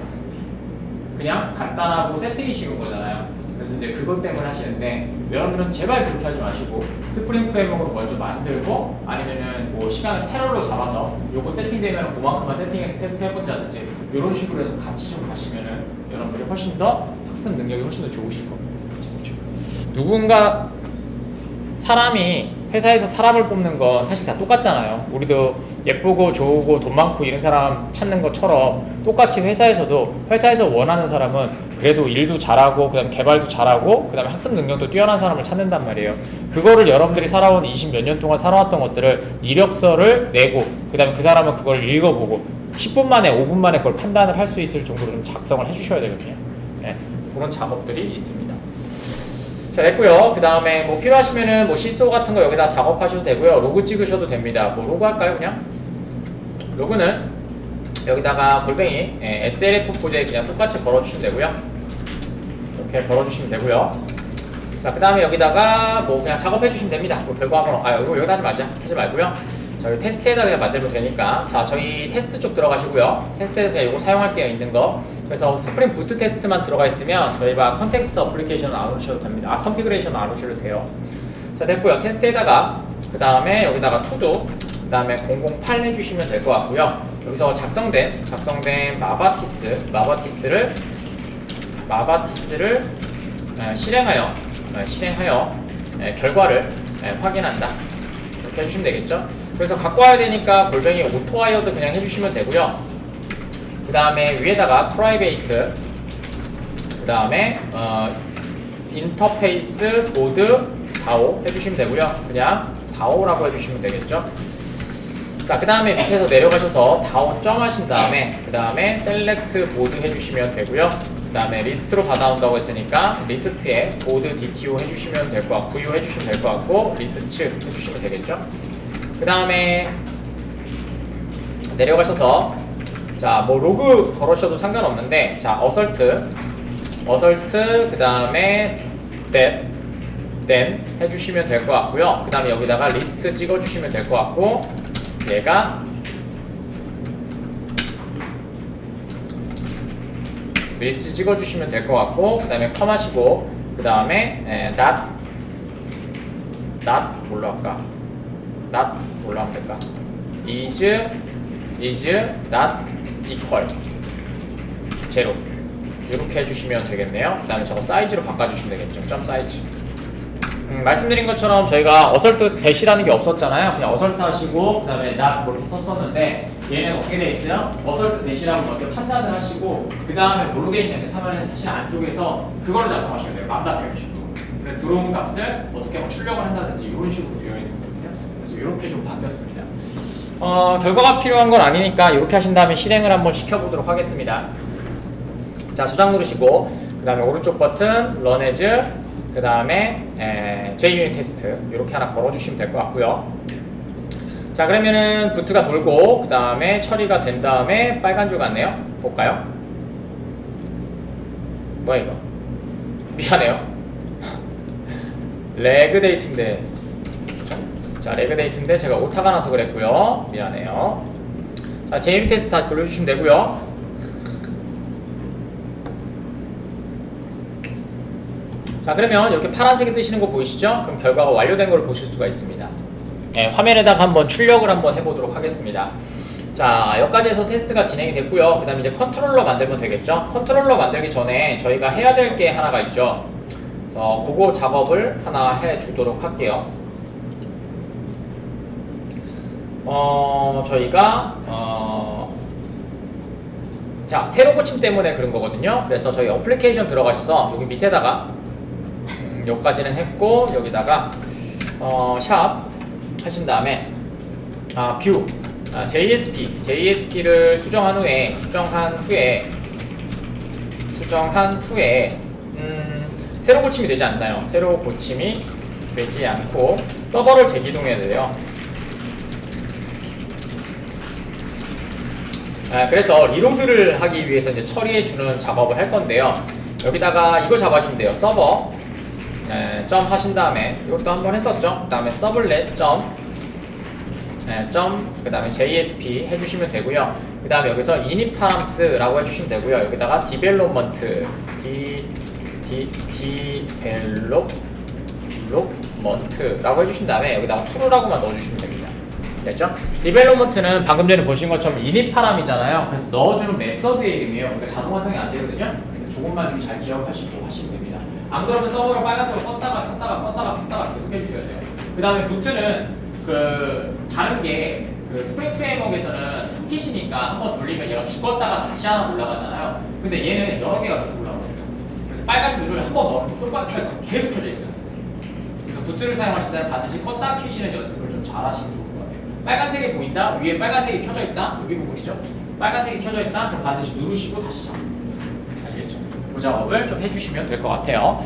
그냥 간단하고 세팅이 쉬운 거잖아요. 그래서 이제 그것 때문에 하시는데 여러분들은 제발 그렇게 하지 마시고 스프링 프레임워크를 먼저 만들고, 아니면은 뭐 시간을 패럴로 잡아서 요거 세팅되면 그만큼만 세팅해서 테스트 해본다든지 이런 식으로 해서 같이 좀 가시면은 여러분들이 훨씬 더 학습 능력이 훨씬 더 좋으실 겁니다. 누군가 사람이 회사에서 사람을 뽑는 건 사실 다 똑같잖아요. 우리도 예쁘고 좋고 돈 많고 이런 사람 찾는 것처럼 똑같이 회사에서 원하는 사람은 그래도 일도 잘하고 그다음에 개발도 잘하고 그다음에 학습 능력도 뛰어난 사람을 찾는단 말이에요. 그거를 여러분들이 살아온 20 몇 년 동안 살아왔던 것들을 이력서를 내고 그다음에 그 사람은 그걸 읽어보고 10분 만에 5분 만에 그걸 판단을 할 수 있을 정도로 좀 작성을 해주셔야 되거든요. 그런 작업들이 있습니다. 자, 됐고요. 그 다음에 뭐 필요하시면은 뭐 시소 같은 거 여기다 작업하셔도 되고요. 로그 찍으셔도 됩니다. 뭐 로그 할까요, 그냥? 로그는 여기다가 골뱅이 SLF 포즈에 그냥 똑같이 걸어주시면 되고요. 이렇게 걸어주시면 되고요. 자, 그 다음에 여기다가 뭐 그냥 작업해주시면 됩니다. 뭐 별거 한번 이거 여기다 하지 말고요. 저희 테스트에다 그냥 만들면 되니까. 자, 저희 테스트 쪽 들어가시고요. 테스트에 그냥 이거 사용할 게 있는 거. 그래서 스프링 부트 테스트만 들어가 있으면 저희가 컨텍스트 어플리케이션을 안 오셔도 됩니다. 컨피그레이션을 안 오셔도 돼요. 자, 됐고요. 테스트에다가 그 다음에 여기다가 to-do 그 다음에 008 해주시면 될 것 같고요. 여기서 작성된 마바티스를 실행하여 결과를 확인한다. 이렇게 해주시면 되겠죠. 그래서 갖고 와야 되니까 골뱅이 오토와이어드 그냥 해주시면 되고요. 그 다음에 위에다가 프라이베이트, 그 다음에 인터페이스 보드 DAO 해주시면 되고요. 그냥 DAO라고 해주시면 되겠죠. 자, 그 다음에 밑에서 내려가셔서 DAO 점 하신 다음에 그 다음에 select 보드 해주시면 되고요. 그 다음에 리스트로 받아온다고 했으니까 리스트에 보드 DTO 해주시면 될 것 같고, VO 해주시면 될 것 같고, 리스트 해주시면 되겠죠. 그 다음에 내려가셔서 자, 뭐 로그 걸으셔도 상관없는데, 자, 어설트 그 다음에 then 해주시면 될 것 같고요. 그 다음에 여기다가 리스트 찍어주시면 될 것 같고, 얘가 리스트 찍어주시면 될 것 같고, 그 다음에 컴하시고, 그 다음에 not 뭘로 할까? not 뭘로 하면 될까? is not equal 제로 이렇게 해주시면 되겠네요. 그 다음에 저거 사이즈로 바꿔주시면 되겠죠. 점 사이즈. 말씀드린 것처럼 저희가 어설트 대시라는 게 없었잖아요. 그냥 어설트 하시고 그 다음에 not 뭐 이렇게 썼었는데, 얘는 어떻게 되어 있어요? 어설트 대시라고 이렇게 판단을 하시고 그 다음에 뭘로 되어 있냐면 3번에 사실 안쪽에서 그거를 작성하시면 돼요. 맘다 표현식으로. 그래서 들어온 값을 어떻게 뭐 출력을 한다든지 이런 식으로 되어 있는 거거든요. 그래서 이렇게 좀 바뀌었습니다. 결과가 필요한 건 아니니까 이렇게 하신 다음에 실행을 한번 시켜보도록 하겠습니다. 자, 저장 누르시고 그 다음에 오른쪽 버튼 Run as 그 다음에 JUnit 테스트 이렇게 하나 걸어주시면 될 것 같고요. 자, 그러면은 부트가 돌고 그 다음에 처리가 된 다음에 빨간 줄 같네요. 볼까요? 뭐야 이거? 미안해요. 레그 데이트인데, 자, 레그 데이트인데 제가 오타가 나서 그랬고요. 미안해요. 자, JUnit 테스트 다시 돌려주시면 되고요. 자, 그러면 이렇게 파란색이 뜨시는 거 보이시죠? 그럼 결과가 완료된 걸 보실 수가 있습니다. 네, 화면에다가 한번 출력을 한번 해보도록 하겠습니다. 자, 여기까지 해서 테스트가 진행이 됐고요. 그 다음에 이제 컨트롤러 만들면 되겠죠? 컨트롤러 만들기 전에 저희가 해야 될 게 하나가 있죠. 그래서 그거 작업을 하나 해주도록 할게요. 저희가 자, 새로 고침 때문에 그런 거거든요. 그래서 저희 어플리케이션 들어가셔서 여기 밑에다가 여기까지는 했고 여기다가 샵 하신 다음에 뷰 JSP를 수정한 후에 새로 고침이 되지 않나요? 새로 고침이 되지 않고 서버를 재기동해야 돼요. 그래서 리로드를 하기 위해서 이제 처리해주는 작업을 할 건데요. 여기다가 이거 잡아주시면 돼요. 서버 점 하신 다음에 이것도 한번 했었죠. 그 다음에 서블렛 점 그 다음에 JSP 해주시면 되고요. 그 다음에 여기서 initparams 라고 해주시면 되고요. 여기다가 development라고 해주신 다음에 여기다가 true라고만 넣어주시면 됩니다. 됐죠? development는 방금 전에 보신 것처럼 initparam이잖아요. 그래서 넣어주는 메서드의 이름이에요. 그러니까 자동 완성이 안 되거든요. 그래서 조금만 좀 잘 기억하시고 하시면 됩니다. 안 그러면 서버를 빨간색으로 껐다가 계속 해주셔야 돼요. 그 다음에 부트는 다른 게 스프링 프레임워크에서는 투킷이니까 한번 돌리면 얘가 죽었다가 다시 하나 올라가잖아요. 근데 얘는 여러 개가 계속 올라가요. 그래서 빨간 줄을 한번 넣으면 똑같이 해서 계속 켜져 있어요. 그래서 부트를 사용하시다면 반드시 껐다 켜시는 연습을 좀 잘 하시면 좋을 것 같아요. 빨간색이 보인다? 위에 빨간색이 켜져 있다? 여기 부분이죠. 빨간색이 켜져 있다? 그럼 반드시 누르시고 다시 잡고. 아시겠죠? 그 작업을 좀 해주시면 될 것 같아요.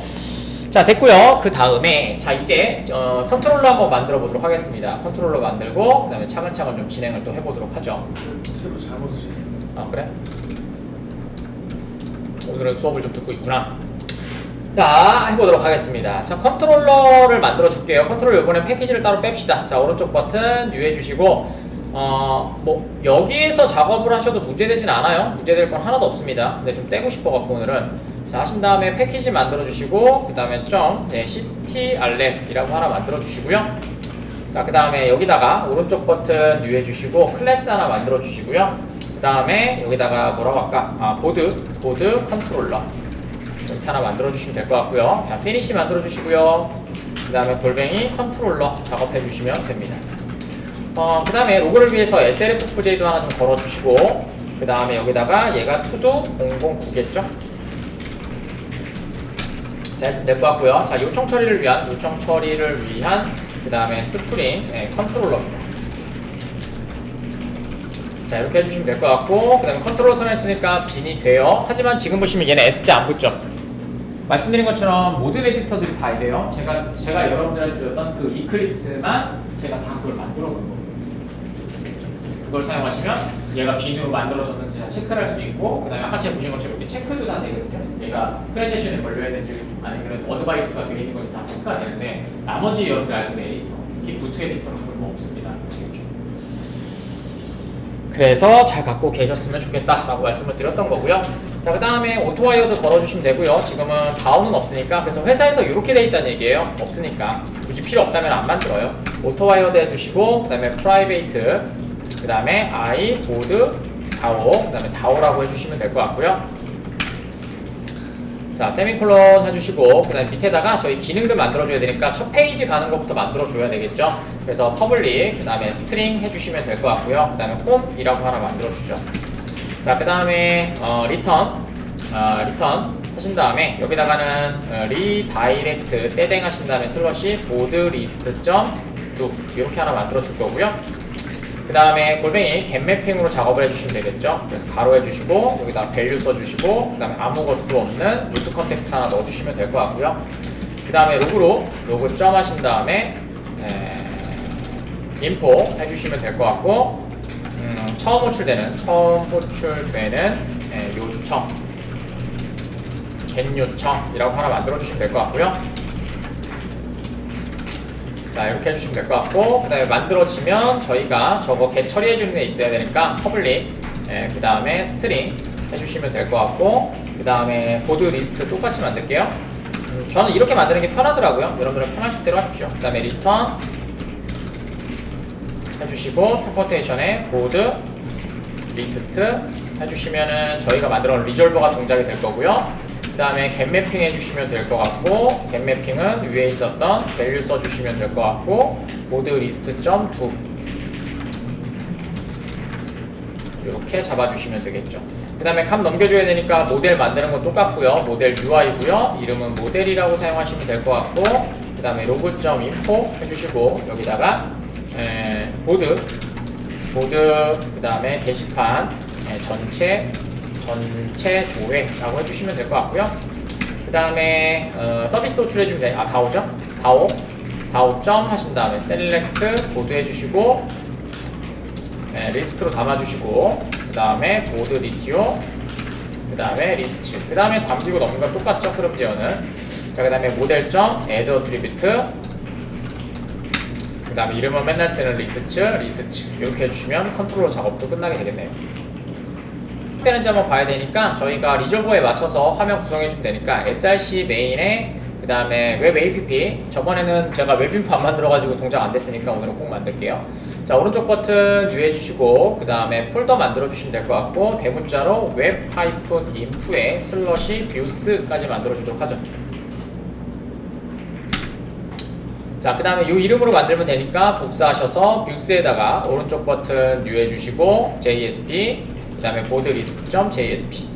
자, 됐고요. 그 다음에 자, 이제 컨트롤러 한번 만들어 보도록 하겠습니다. 컨트롤러 만들고 그 다음에 차근차근 좀 진행을 또 해보도록 하죠. 새로 잘못 쓰셨어요. 아, 그래? 오늘은 수업을 좀 듣고 있구나. 자, 해보도록 하겠습니다. 자, 컨트롤러를 만들어 줄게요. 컨트롤러 이번엔 패키지를 따로 뺍시다. 자, 오른쪽 버튼 U 해주시고 여기에서 작업을 하셔도 문제되진 않아요. 문제될 건 하나도 없습니다. 근데 좀 떼고 싶어갖고 오늘은 자, 하신 다음에 패키지 만들어 주시고 그 다음에 ctrlep이라고 하나 만들어 주시고요. 자, 그 다음에 여기다가 오른쪽 버튼 U 해주시고 클래스 하나 만들어 주시고요. 그 다음에 여기다가 뭐라고 할까? 보드 컨트롤러 이렇게 하나 만들어 주시면 될 것 같고요. 자, 피니시 만들어 주시고요. 그 다음에 골뱅이 컨트롤러 작업해 주시면 됩니다. 그 다음에 로고를 위해서 SLFJ도 하나 좀 걸어 주시고 그 다음에 여기다가 얘가 투도 009겠죠? 자, 이렇게 될 것 같고요. 자, 요청 처리를 위한 그 다음에 스프링 컨트롤러입니다. 자, 이렇게 해주시면 될 것 같고 그 다음에 컨트롤러 선했으니까 빈이 돼요. 하지만 지금 보시면 얘는 S자 안 붙죠? 말씀드린 것처럼 모든 에디터들이 다 이래요. 제가 여러분들한테 드렸던 그 이클립스만 제가 다 그걸 만들어 놓은 거예요. 그걸 사용하시면 얘가 빈으로 만들어졌는지 체크를 할 수 있고 그 다음에 아까 제가 보신 것처럼 이렇게 체크도 다 되거든요. 얘가 트랜지션에 걸려야 되는지 아니면 어드바이스가 되어 있는 건지 다 체크가 되는데 나머지 여러분들 알고 있는 에디터, 특히 부트 에디터는 그런 거 없습니다. 아시겠죠? 그래서 잘 갖고 계셨으면 좋겠다라고 말씀을 드렸던 거고요. 자, 그 다음에 오토와이어드 걸어주시면 되고요. 지금은 다운은 없으니까 그래서 회사에서 이렇게 돼 있다는 얘기예요. 없으니까 굳이 필요 없다면 안 만들어요. 오토와이어드 해두시고 그 다음에 프라이베이트 그 다음에 I, 보드, 다오 그 다음에 다오라고 해주시면 될 것 같고요. 자, 세미콜론 해주시고, 그 다음에 밑에다가 저희 기능들 만들어줘야 되니까 첫 페이지 가는 것부터 만들어줘야 되겠죠. 그래서 퍼블릭, 그 다음에 스트링 해주시면 될 것 같고요. 그 다음에 홈이라고 하나 만들어주죠. 자, 그 다음에 리턴 하신 다음에 여기다가는 리다이렉트 떼댕 하신 다음에 슬러시 보드 리스트 점 두 이렇게 하나 만들어 줄 거고요. 그 다음에 골뱅이 겟 매핑으로 작업을 해주시면 되겠죠. 그래서 가로 해주시고 여기다 밸류 써주시고 그 다음에 아무것도 없는 루트 컨텍스트 하나 넣어주시면 될 것 같고요. 그 다음에 로그 점 하신 다음에 인포 해주시면 될 것 같고 처음 호출되는 요청 겟 요청이라고 하나 만들어 주시면 될 것 같고요. 자, 이렇게 해주시면 될 것 같고, 그 다음에 만들어지면 저희가 저거 겟 처리해주는 데 있어야 되니까 퍼블릭, 그 다음에 스트링 해주시면 될 것 같고, 그 다음에 보드 리스트 똑같이 만들게요. 저는 이렇게 만드는 게 편하더라고요. 여러분들은 편하실 대로 하십시오. 그 다음에 리턴 해주시고 투퍼테이션에 보드 리스트 해주시면은 저희가 만들어 놓은 리졸버가 동작이 될 거고요. 그 다음에 겟 매핑 해주시면 될 것 같고, 겟 매핑은 위에 있었던 밸류 써주시면 될 것 같고, 보드 리스트 점 두 이렇게 잡아주시면 되겠죠. 그 다음에 값 넘겨줘야 되니까 모델 만드는 건 똑같고요. 모델 UI고요. 이름은 모델이라고 사용하시면 될 것 같고, 그 다음에 로그 점 인포 해주시고 여기다가 보드 그 다음에 게시판 전체 조회라고 해주시면 될 것 같고요. 그 다음에 서비스 호출해주면 돼요. 다오죠? 다오 점 하신 다음에 셀렉트 보드 해주시고 리스트로 담아주시고 그 다음에 보드 DTO 그 다음에 리스트 그 다음에 담기고 넘는 건 똑같죠? 흐름 제어는. 자, 그 다음에 모델 점 add attribute 그 다음에 이름은 맨날 쓰는 리스트 이렇게 해주시면 컨트롤러 작업도 끝나게 되겠네요. 되는지 한번 봐야 되니까 저희가 리졸버에 맞춰서 화면 구성해주면 되니까 src 메인에 그 다음에 웹 app 저번에는 제가 웹 인포 안 만들어가지고 동작 안 됐으니까 오늘은 꼭 만들게요. 자, 오른쪽 버튼 유해주시고 그 다음에 폴더 만들어주시면 될 것 같고 대문자로 웹-info에 슬러시 뷰스까지 만들어주도록 하죠. 자, 그 다음에 이 이름으로 만들면 되니까 복사하셔서 뷰스에다가 오른쪽 버튼 유해주시고 JSP 그 다음에 보드 리스트.jsp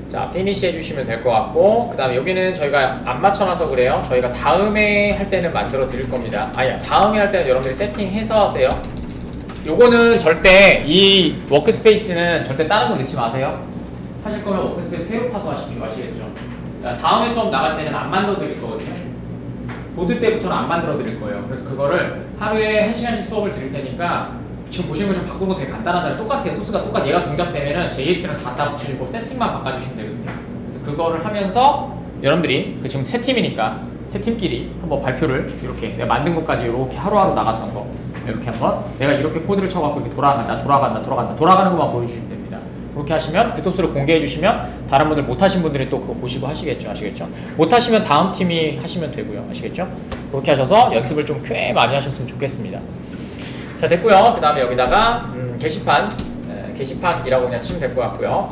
자, 피니시 해주시면 될 것 같고 그 다음에 여기는 저희가 안 맞춰놔서 그래요. 저희가 다음에 할 때는 만들어 드릴 겁니다. 다음에 할 때는 여러분들이 세팅해서 하세요. 요거는 절대 이 워크스페이스는 절대 다른 거 넣지 마세요. 하실 거면 워크스페이스 새로 파서 하십시오. 아시겠죠? 자, 다음에 수업 나갈 때는 안 만들어 드릴 거거든요. 보드 때부터는 안 만들어 드릴 거예요. 그래서 그거를 하루에 1시간씩 수업을 드릴 테니까 지금 보시는 것처럼 바꾸는 거 되게 간단하잖아요. 똑같아요. 소스가 똑같아. 얘가 동작되면은 JS는 다 붙여주고 세팅만 바꿔주시면 되거든요. 그래서 그거를 하면서 여러분들이 지금 세 팀이니까 세 팀끼리 한번 발표를 이렇게 내가 만든 것까지 이렇게 하루하루 나갔던 거 이렇게 한번 내가 이렇게 코드를 쳐갖고 이렇게 돌아가는 것만 보여주시면 됩니다. 그렇게 하시면 그 소스를 공개해 주시면 다른 분들 못하신 분들이 또 그거 보시고 하시겠죠. 아시겠죠? 못하시면 다음 팀이 하시면 되고요. 아시겠죠? 그렇게 하셔서 연습을 좀 꽤 많이 하셨으면 좋겠습니다. 자, 됐고요. 그 다음에 여기다가 게시판이라고 그냥 치면 될 것 같고요.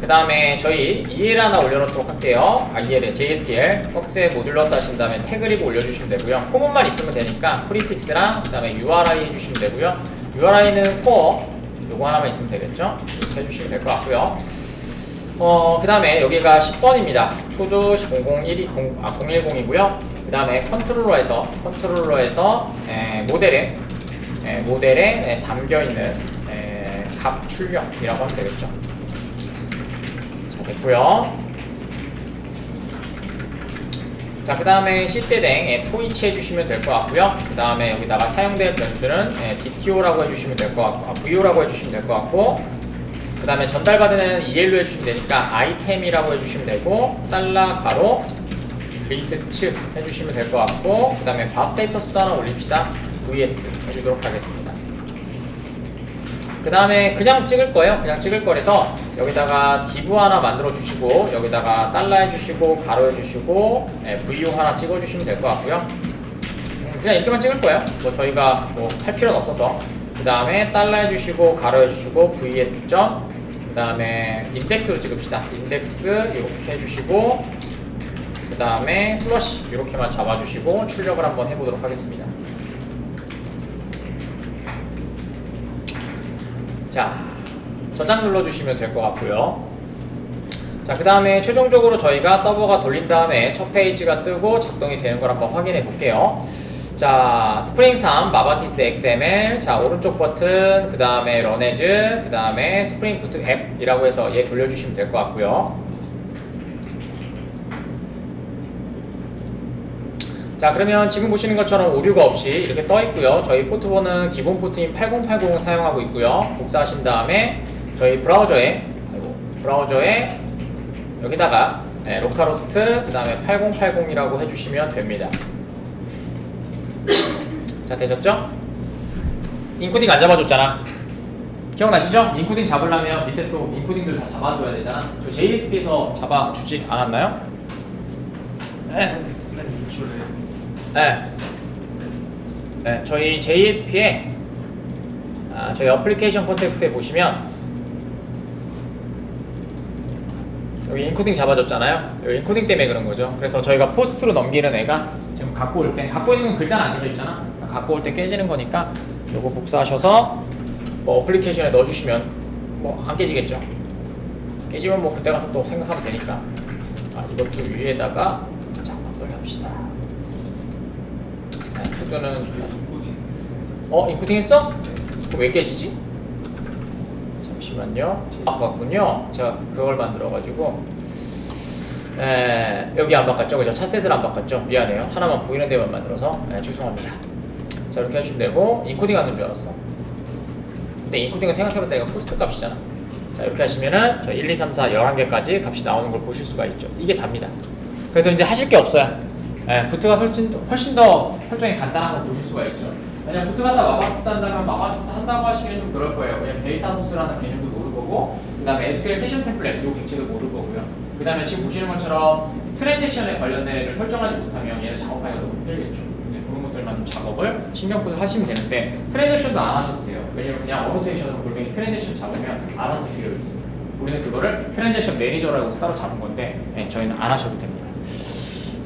그 다음에 저희 EL 하나 올려놓도록 할게요. EL에 JSTL 벅스에 모듈러스 하신 다음에 태그 리브 올려주시면 되고요. 포문만 있으면 되니까 프리픽스랑 그 다음에 URI 해주시면 되고요. URI는 코어 요거 하나만 있으면 되겠죠. 이렇게 해주시면 될 것 같고요. 그 다음에 여기가 10번입니다. 투두 010이고요. 그 다음에 컨트롤러에서 모델에 담겨있는 값 출력이라고 하면 되겠죠. 자, 됐고요. 자, 그 다음에 C대댕 포이치 해주시면 될 것 같고요. 그 다음에 여기다가 사용될 변수는 DTO라고 해주시면 될 것 같고, VO라고 해주시면 될 것 같고, 그 다음에 전달받은 EL로 해주시면 되니까 아이템이라고 해주시면 되고, 가로 리스트 해주시면 될 것 같고, 그 다음에 바스테이터스도 하나 올립시다. VS 해주도록 하겠습니다. 그 다음에 그냥 찍을 거예요. 그냥 찍을 거라서 여기다가 div 하나 만들어 주시고 여기다가 달러 해주시고 가로 해주시고 VO 하나 찍어 주시면 될 것 같고요. 그냥 이렇게만 찍을 거예요. 뭐 저희가 뭐 할 필요는 없어서. 그 다음에 달러 해주시고 가로 해주시고 vs 점, 그 다음에 인덱스로 찍읍시다. 인덱스 이렇게 해주시고, 그 다음에 슬러시 이렇게만 잡아주시고 출력을 한번 해보도록 하겠습니다. 자, 저장 눌러주시면 될 것 같고요. 자, 그 다음에 최종적으로 저희가 서버가 돌린 다음에 첫 페이지가 뜨고 작동이 되는 걸 한번 확인해 볼게요. 자, 스프링 3 마바티스 XML, 자 오른쪽 버튼, 그 다음에 런에즈, 그 다음에 스프링 부트 앱이라고 해서 얘 돌려주시면 될 것 같고요. 자, 그러면 지금 보시는 것처럼 오류가 없이 이렇게 떠 있고요. 저희 포트번은 기본 포트인 8080을 사용하고 있고요. 복사하신 다음에 저희 브라우저에 여기다가 로컬호스트 그 다음에 8080이라고 해주시면 됩니다. 자, 되셨죠? 인코딩 안 잡아줬잖아. 기억나시죠? 인코딩 잡으려면 밑에 또 인코딩들 다 잡아줘야 되잖아. 저 JSP에서 잡아주지 않았나요? 네. 네, 저희 JSP에 저희 어플리케이션 컨텍스트에 보시면 여기 인코딩 잡아줬잖아요. 여기 인코딩 때문에 그런 거죠. 그래서 저희가 포스트로 넘기는 애가 지금 갖고 올 때, 갖고 있는 건 글자는 안 적혀있잖아. 갖고 올 때 깨지는 거니까 요거 복사하셔서 뭐 어플리케이션에 넣어주시면 뭐 안 깨지겠죠. 깨지면 뭐 그때 가서 또 생각하면 되니까. 이것도 위에다가 작업을 합시다. 투표는 인코딩 했어? 그럼 왜 깨지지? 잠시만요. 바꿨군요. 제가 그걸 만들어가지고 여기 안 바꿨죠? 그죠? 차셋을 안 바꿨죠? 미안해요. 하나만 보이는 데만 만들어서 죄송합니다. 자, 이렇게 해주시면 되고 인코딩 하는 줄 알았어. 근데 인코딩은 생각해봤더니 이거 포스트 값이잖아. 자, 이렇게 하시면은 저 1, 2, 3, 4 11개까지 값이 나오는 걸 보실 수가 있죠. 이게 답니다. 그래서 이제 하실 게 없어요. 부트가 훨씬 더 설정이 간단한 걸 보실 수가 있죠. 왜냐면 부트 갖다 마바티스 한다면 마바티스 한다고 하시면 좀 그럴 거예요. 왜냐면 데이터 소스라는 개념도 모를 거고, 그 다음에 SQL 세션 템플릿 이 객체도 모를 거고요. 그 다음에 지금 보시는 것처럼 트랜잭션에 관련된 애를 설정하지 못하면 얘를 작업하기가 너무 힘들겠죠. 그런 것들만 작업을 신경 써서 하시면 되는데 트랜잭션도 안 하셔도 돼요. 왜냐면 그냥 어노테이션으로 골뱅이 트랜잭션 잡으면 알아서 되어 있어요. 우리는 그거를 트랜잭션 매니저라고 따로 잡은 건데 저희는 안 하셔도 됩니다.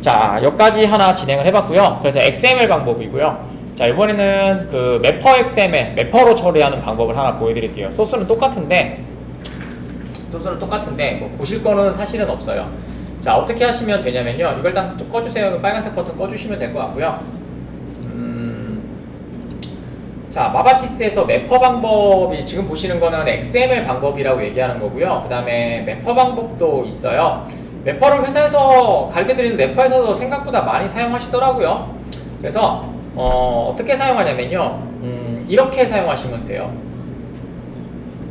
자, 여기까지 하나 진행을 해봤고요. 그래서 XML 방법이고요. 자, 이번에는 그 매퍼 XML, 매퍼로 처리하는 방법을 하나 보여드릴게요. 소스는 똑같은데 뭐 보실 거는 사실은 없어요. 자, 어떻게 하시면 되냐면요. 이걸 일단 좀 꺼주세요. 빨간색 버튼 꺼주시면 될 것 같고요. 자, 마바티스에서 매퍼 방법이 지금 보시는 거는 XML 방법이라고 얘기하는 거고요. 그 다음에 매퍼 방법도 있어요. 매퍼를 회사에서 가르쳐드리는 매퍼에서도 생각보다 많이 사용하시더라고요. 그래서 어떻게 사용하냐면요. 이렇게 사용하시면 돼요.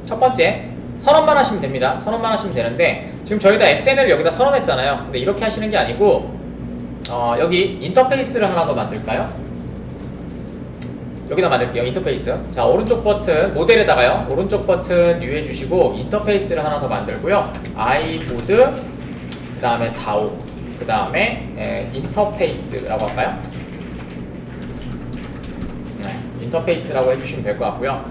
첫 번째, 선언만 하시면 됩니다. 선언만 하시면 되는데 지금 저희가 XML을 여기다 선언했잖아요. 근데 이렇게 하시는 게 아니고 여기 인터페이스를 하나 더 만들까요? 여기다 만들게요. 인터페이스. 자, 오른쪽 버튼 모델에다가요. 오른쪽 버튼 유해 주시고 인터페이스를 하나 더 만들고요. iboard 그 다음에 DAO 그 다음에 인터페이스라고 할까요? 인터페이스라고 해주시면 될 것 같고요.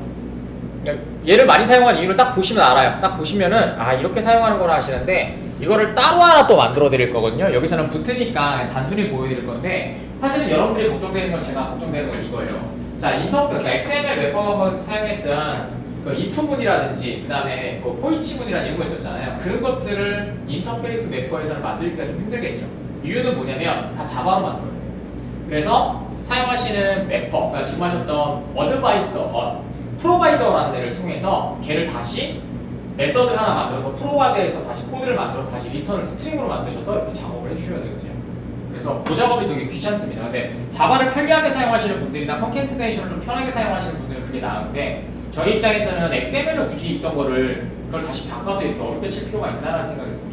얘를 많이 사용하는 이유를 딱 보시면 알아요. 딱 보시면은 이렇게 사용하는 거라 하시는데 이거를 따로 하나 또 만들어 드릴 거거든요. 여기서는 붙으니까 단순히 보여드릴 건데 사실은 여러분들이 걱정되는 건 제가 걱정되는 건 이거예요. 자, 그러니까 XML 웹방법에서 사용했던 그 if문이라든지 그 다음에 그 포이치문이라는 이런 거 있었잖아요. 그런 것들을 인터페이스 매퍼에서는 만들기가 좀 힘들겠죠. 이유는 뭐냐면 다 자바로 만들어야 돼요. 그래서 사용하시는 매퍼, 그러니까 지금 하셨던 어드바이서, 프로바이더라는 데를 통해서 걔를 다시 메서드 하나 만들어서 프로바이더에서 다시 코드를 만들어서 다시 리턴을 스트링으로 만드셔서 이렇게 작업을 해주셔야 되거든요. 그래서 그 작업이 되게 귀찮습니다. 근데 자바를 편리하게 사용하시는 분들이나 컨캐트네이션을 좀 편하게 사용하시는 분들은 그게 나은데 저희 입장에서는 XML로 굳이 있던 거를 그걸 다시 바꿔서 이렇게 어렵게 칠 필요가 있나라는 생각이 듭니다.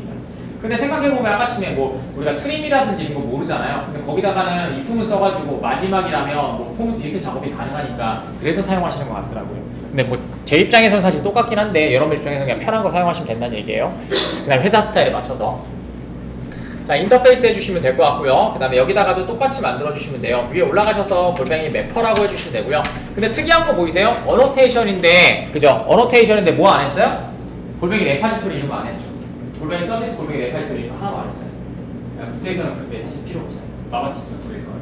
근데 생각해보면 아까쯤에 뭐 우리가 트림이라든지 이런 거 모르잖아요. 근데 거기다가는 if문 써가지고 마지막이라면 뭐 폼 이렇게 작업이 가능하니까 그래서 사용하시는 것 같더라고요. 근데 뭐 제 입장에서는 사실 똑같긴 한데 여러분 입장에서는 그냥 편한 거 사용하시면 된다는 얘기예요. 그다음 회사 스타일에 맞춰서. 자, 인터페이스 해주시면 될 것 같고요. 그 다음에 여기다가도 똑같이 만들어주시면 돼요. 위에 올라가셔서 골뱅이 매퍼라고 해주시면 되고요. 근데 특이한 거 보이세요? 어노테이션인데, 그죠? 어노테이션인데 뭐 안 했어요? 골뱅이 레파지토리 이런 거 안 했죠. 골뱅이 서비스, 골뱅이 레파지토리 이런 거 하나도 안 했어요. 붙어있어는 그게 사실 필요 없어요. 마바티스만 돌릴 거예요.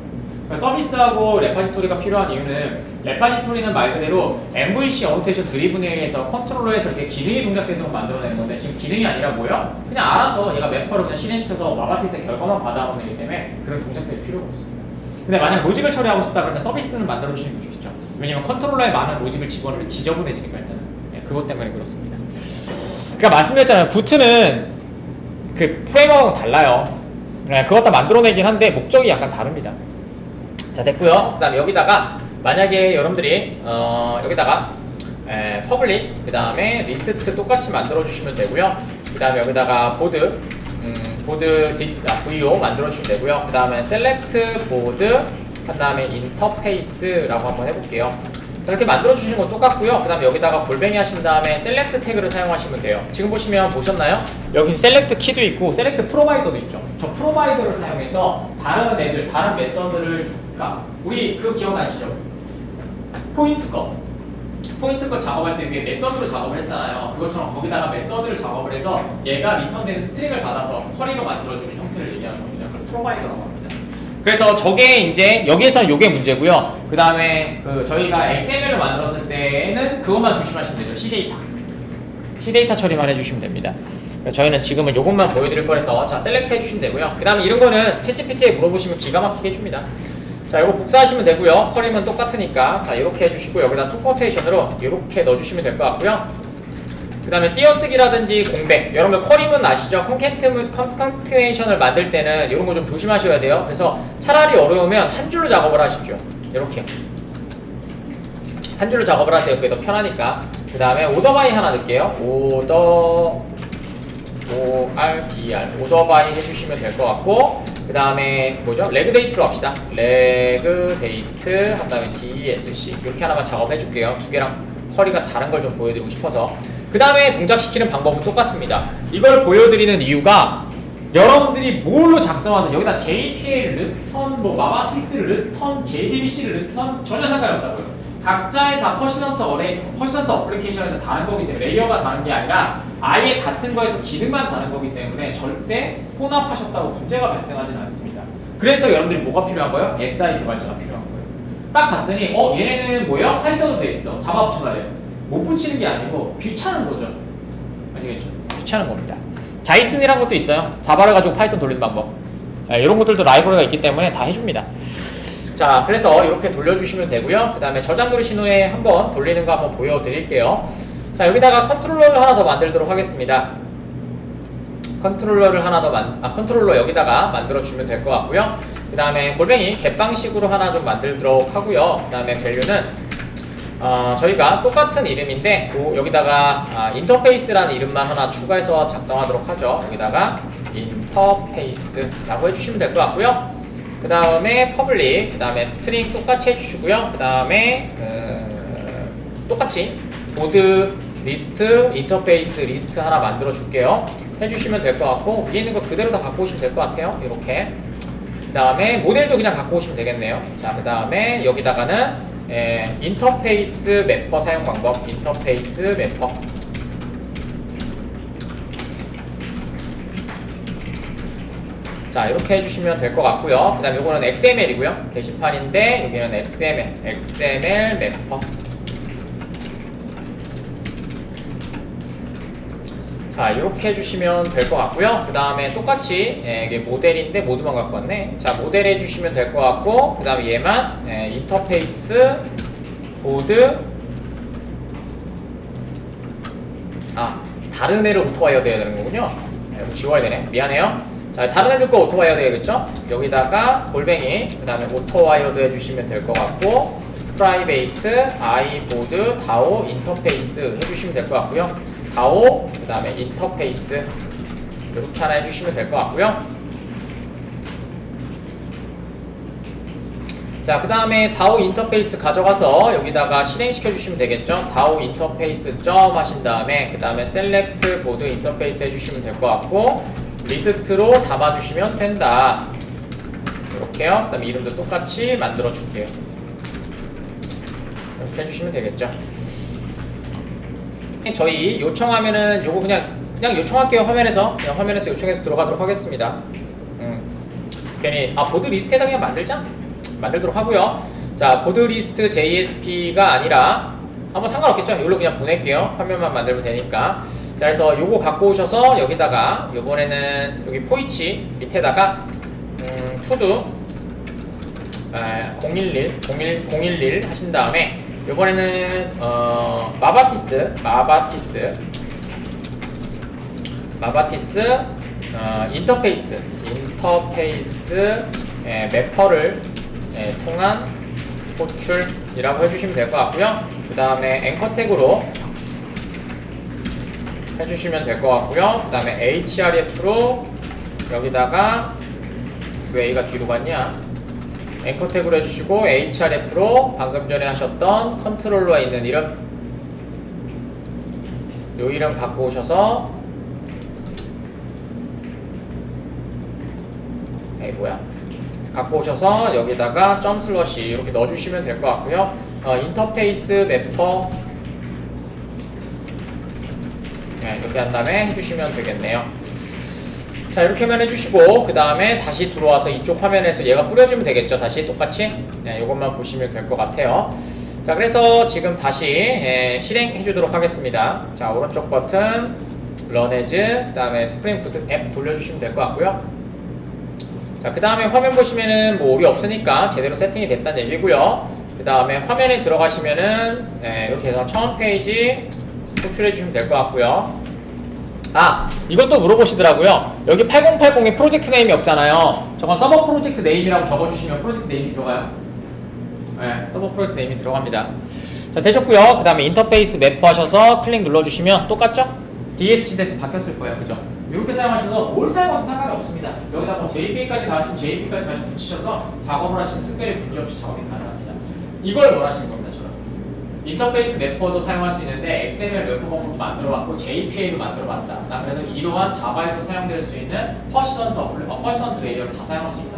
그러니까 서비스하고 레파지토리가 필요한 이유는 레파지토리는 말 그대로 MVC 어노테이션 드리븐에 의해서 컨트롤러에서 이렇게 기능이 동작되도록 만들어내는 건데 지금 기능이 아니라 뭐예요? 그냥 알아서 얘가 매퍼로 그냥 실행시켜서 마바티스의 결과만 받아오기 때문에 그런 동작들이 필요가 없습니다. 근데 만약 로직을 처리하고 싶다 그러면 서비스는 만들어주시는 게 좋겠죠. 왜냐면 컨트롤러에 많은 로직을 집어넣으면 지저분해지니까 일단은 그것 때문에 그렇습니다. 그러니까 말씀드렸잖아요. 부트는 그 프레임워크하고 달라요. 그것 다 만들어내긴 한데 목적이 약간 다릅니다. 자, 됐고요. 그 다음에 여기다가 만약에 여러분들이 여기다가 퍼블릭 그 다음에 리스트 똑같이 만들어 주시면 되고요. 그 다음에 여기다가 보드 VO 만들어 주시면 되고요. 그 다음에 셀렉트 보드 한 다음에 인터페이스라고 한번 해볼게요. 자, 이렇게 만들어 주시는 건 똑같고요. 그 다음에 여기다가 골뱅이 하신 다음에 셀렉트 태그를 사용하시면 돼요. 지금 보셨나요? 여기 셀렉트 키도 있고 셀렉트 프로바이더도 있죠. 저 프로바이더를 사용해서 다른 메서드를, 그러니까 우리 그거 기억나시죠? 포인트 것 작업할 때 위에 메서드로 작업을 했잖아요. 그것처럼 거기다가 메서드를 작업을 해서 얘가 리턴되는 스트링을 받아서 쿼리로 만들어주는 형태를 얘기하는 겁니다. 그걸 프로바이더라고 합니다. 그래서 저게 이제 여기에서는 요게 문제고요. 그 다음에 저희가 XML을 만들었을 때는 그것만 조심하시면 되죠. C데이터 처리만 해주시면 됩니다. 저희는 지금은 요것만 보여드릴 거라서 자, 셀렉트 해주시면 되고요. 그 다음에 이런 거는 챗GPT에 물어보시면 기가 막히게 해줍니다. 자, 이거 복사하시면 되고요. 쿼리는 똑같으니까 자, 이렇게 해주시고 여기다 투 쿼테이션으로 이렇게 넣어주시면 될 것 같고요. 그 다음에 띄어쓰기라든지 공백, 여러분들 쿼리문 아시죠? 컨캐트네이션을 만들 때는 이런 거 좀 조심하셔야 돼요. 그래서 차라리 어려우면 한 줄로 작업을 하십시오. 이렇게 한 줄로 작업을 하세요. 그게 더 편하니까. 그 다음에 오더바이 하나 넣을게요. 오더바이 해주시면 될 것 같고, 그 다음에 뭐죠? 레그데이트로 합시다. 레그데이트 한 다음에 DSC 이렇게 하나만 작업해 줄게요. 두 개랑 쿼리가 다른 걸 좀 보여드리고 싶어서. 그 다음에 동작시키는 방법은 똑같습니다. 이걸 보여드리는 이유가 여러분들이 뭘로 작성하든 여기다 JPL 리턴, 마바티스 리턴, JDBC 리턴 전혀 상관없다고요. 각자의 다 퍼시넌트 어플리케이션에서 다른 거기 때문에 레이어가 다른 게 아니라 아예 같은 거에서 기능만 다른 거기 때문에 절대 혼합하셨다고 문제가 발생하지는 않습니다. 그래서 여러분들이 뭐가 필요한 거예요? SI 개발자가 필요한 거예요. 딱 봤더니 얘네는 뭐예요? 파이썬으로 돼 있어. 자바 붙여놔야 돼요. 못 붙이는 게 아니고 귀찮은 거죠. 아시겠죠? 귀찮은 겁니다. 자이슨이란 것도 있어요. 자바를 가지고 파이썬 돌리는 방법. 이런 것들도 라이브러리가 있기 때문에 다 해줍니다. 자, 그래서 이렇게 돌려주시면 되고요. 그 다음에 저장 누르신 후에 한번 돌리는 거 한번 보여드릴게요. 자, 여기다가 컨트롤러를 하나 더 만들도록 하겠습니다. 컨트롤러 여기다가 만들어주면 될 것 같고요. 그 다음에 골뱅이 겟방식으로 하나 좀 만들도록 하고요. 그 다음에 밸류는 저희가 똑같은 이름인데 여기다가 인터페이스라는 이름만 하나 추가해서 작성하도록 하죠. 여기다가 인터페이스라고 해주시면 될 것 같고요. 그 다음에 퍼블릭, 그 다음에 스트링 똑같이 해주시고요. 그 다음에 똑같이 보드 리스트, 인터페이스 리스트 하나 만들어 줄게요. 해주시면 될 것 같고 위에 있는 거 그대로 다 갖고 오시면 될 것 같아요. 이렇게. 그 다음에 모델도 그냥 갖고 오시면 되겠네요. 자, 그 다음에 여기다가는 인터페이스 매퍼 사용 방법, 인터페이스 매퍼. 자, 이렇게 해주시면 될 것 같고요. 그 다음에 이거는 XML이고요. 게시판인데 여기는 XML 매퍼. 자, 이렇게 해주시면 될 것 같고요. 그 다음에 똑같이 이게 모델인데 모드만 갖고 왔네. 자, 모델 해주시면 될 것 같고, 그 다음에 얘만 인터페이스 보드 다른 애를 오토와이어드 해야 되는 거군요. 이거 지워야 되네. 미안해요. 자, 다른 애들 거 오토와이어드 해야겠죠? 여기다가 골뱅이 그 다음에 오토와이어드 해주시면 될 것 같고, 프라이베이트 아이보드 다오 인터페이스 해주시면 될 것 같고요. 다오, 그 다음에 인터페이스 이렇게 하나 해주시면 될 것 같고요. 자, 그 다음에 다오 인터페이스 가져가서 여기다가 실행시켜 주시면 되겠죠. 다오 인터페이스 점 하신 다음에 그 다음에 셀렉트 보드 인터페이스 해주시면 될 것 같고, 리스트로 담아주시면 된다. 이렇게요. 그 다음에 이름도 똑같이 만들어 줄게요. 이렇게 해주시면 되겠죠. 저희 요청하면은 요거 그냥 요청할게요. 화면에서 그냥 화면에서 요청해서 들어가도록 하겠습니다. 괜히 보드 리스트에다 그냥 만들도록 하고요. 자, 보드 리스트 JSP가 아니라 한번 상관없겠죠. 이걸로 그냥 보낼게요. 화면만 만들면 되니까. 자, 그래서 요거 갖고 오셔서 여기다가 요번에는 여기 포이치 밑에다가 투두 011 하신 다음에 요번에는 마바티스 인터페이스 매퍼를 통한 호출이라고 해주시면 될 것 같고요. 그 다음에 앵커 태그로 해주시면 될 것 같고요. 그 다음에 href로 여기다가 왜 A가 뒤로 갔냐? 앵커 태그로 해주시고 href로 방금 전에 하셨던 컨트롤러에 있는 이름 요 이름 갖고 오셔서 갖고 오셔서 여기다가 점 슬러시 이렇게 넣어주시면 될 것 같고요. 인터페이스 매퍼 이렇게 한 다음에 해주시면 되겠네요. 자, 이렇게만 해주시고 그 다음에 다시 들어와서 이쪽 화면에서 얘가 뿌려주면 되겠죠. 다시 똑같이 이것만 보시면 될 것 같아요. 자, 그래서 지금 다시 실행해 주도록 하겠습니다. 자, 오른쪽 버튼 run as 그 다음에 스프링 부트 앱 돌려주시면 될 것 같고요. 자, 그 다음에 화면 보시면은 뭐 오류 없으니까 제대로 세팅이 됐다는 얘기고요. 그 다음에 화면에 들어가시면은 이렇게 해서 처음 페이지 호출해 주시면 될 것 같고요. 이것도 물어보시더라고요. 여기 8080에 프로젝트 네임이 없잖아요. 저건 서버 프로젝트 네임이라고 적어주시면 프로젝트 네임이 들어가요. 서버 프로젝트 네임이 들어갑니다. 자, 되셨고요. 그 다음에 인터페이스 매퍼 하셔서 클릭 눌러주시면 똑같죠? DSC 데스 바뀌었을 거예요. 그죠? 이렇게 사용하셔서 뭘 사용해도 상관이 없습니다. 여기다 뭐 JPEG까지 가시면 JPEG까지 다시 붙이셔서 작업을 하시면 특별히 문제없이 작업이 가능합니다. 이걸 원하시는 겁니다. 저는 인터페이스 매퍼도 사용할 수 있는데 XML 웹 방법도 만들어봤고 JPA도 만들어봤다. 나 그래서 이러한 자바에서 사용될 수 있는 퍼시선트 레이어를 다 사용할 수 있다.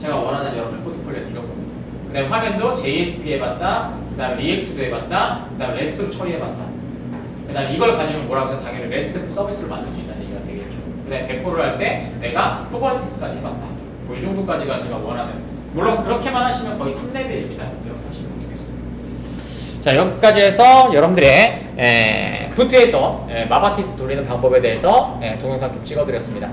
제가 원하는 여러분의 포트폴리오는 이런 겁니다. 그 다음에 화면도 JSP 해봤다. 그 다음에 리액트도 해봤다. 그 다음에 레스트로 처리해봤다. 그 다음에 이걸 가지면 뭐라고 해서 당연히 레스트 서비스를 만들 수 있다는 얘기가 되겠죠. 그 다음에 배포를 할 때 내가 쿠버네티스까지 해봤다. 뭐 이 정도까지가 제가 원하는. 물론 그렇게만 하시면 거의 탑레벨입니다. 이렇게 하시면 되겠습니다. 자, 여기까지 해서 여러분들의 부트에서 마바티스 돌리는 방법에 대해서 동영상 좀 찍어드렸습니다.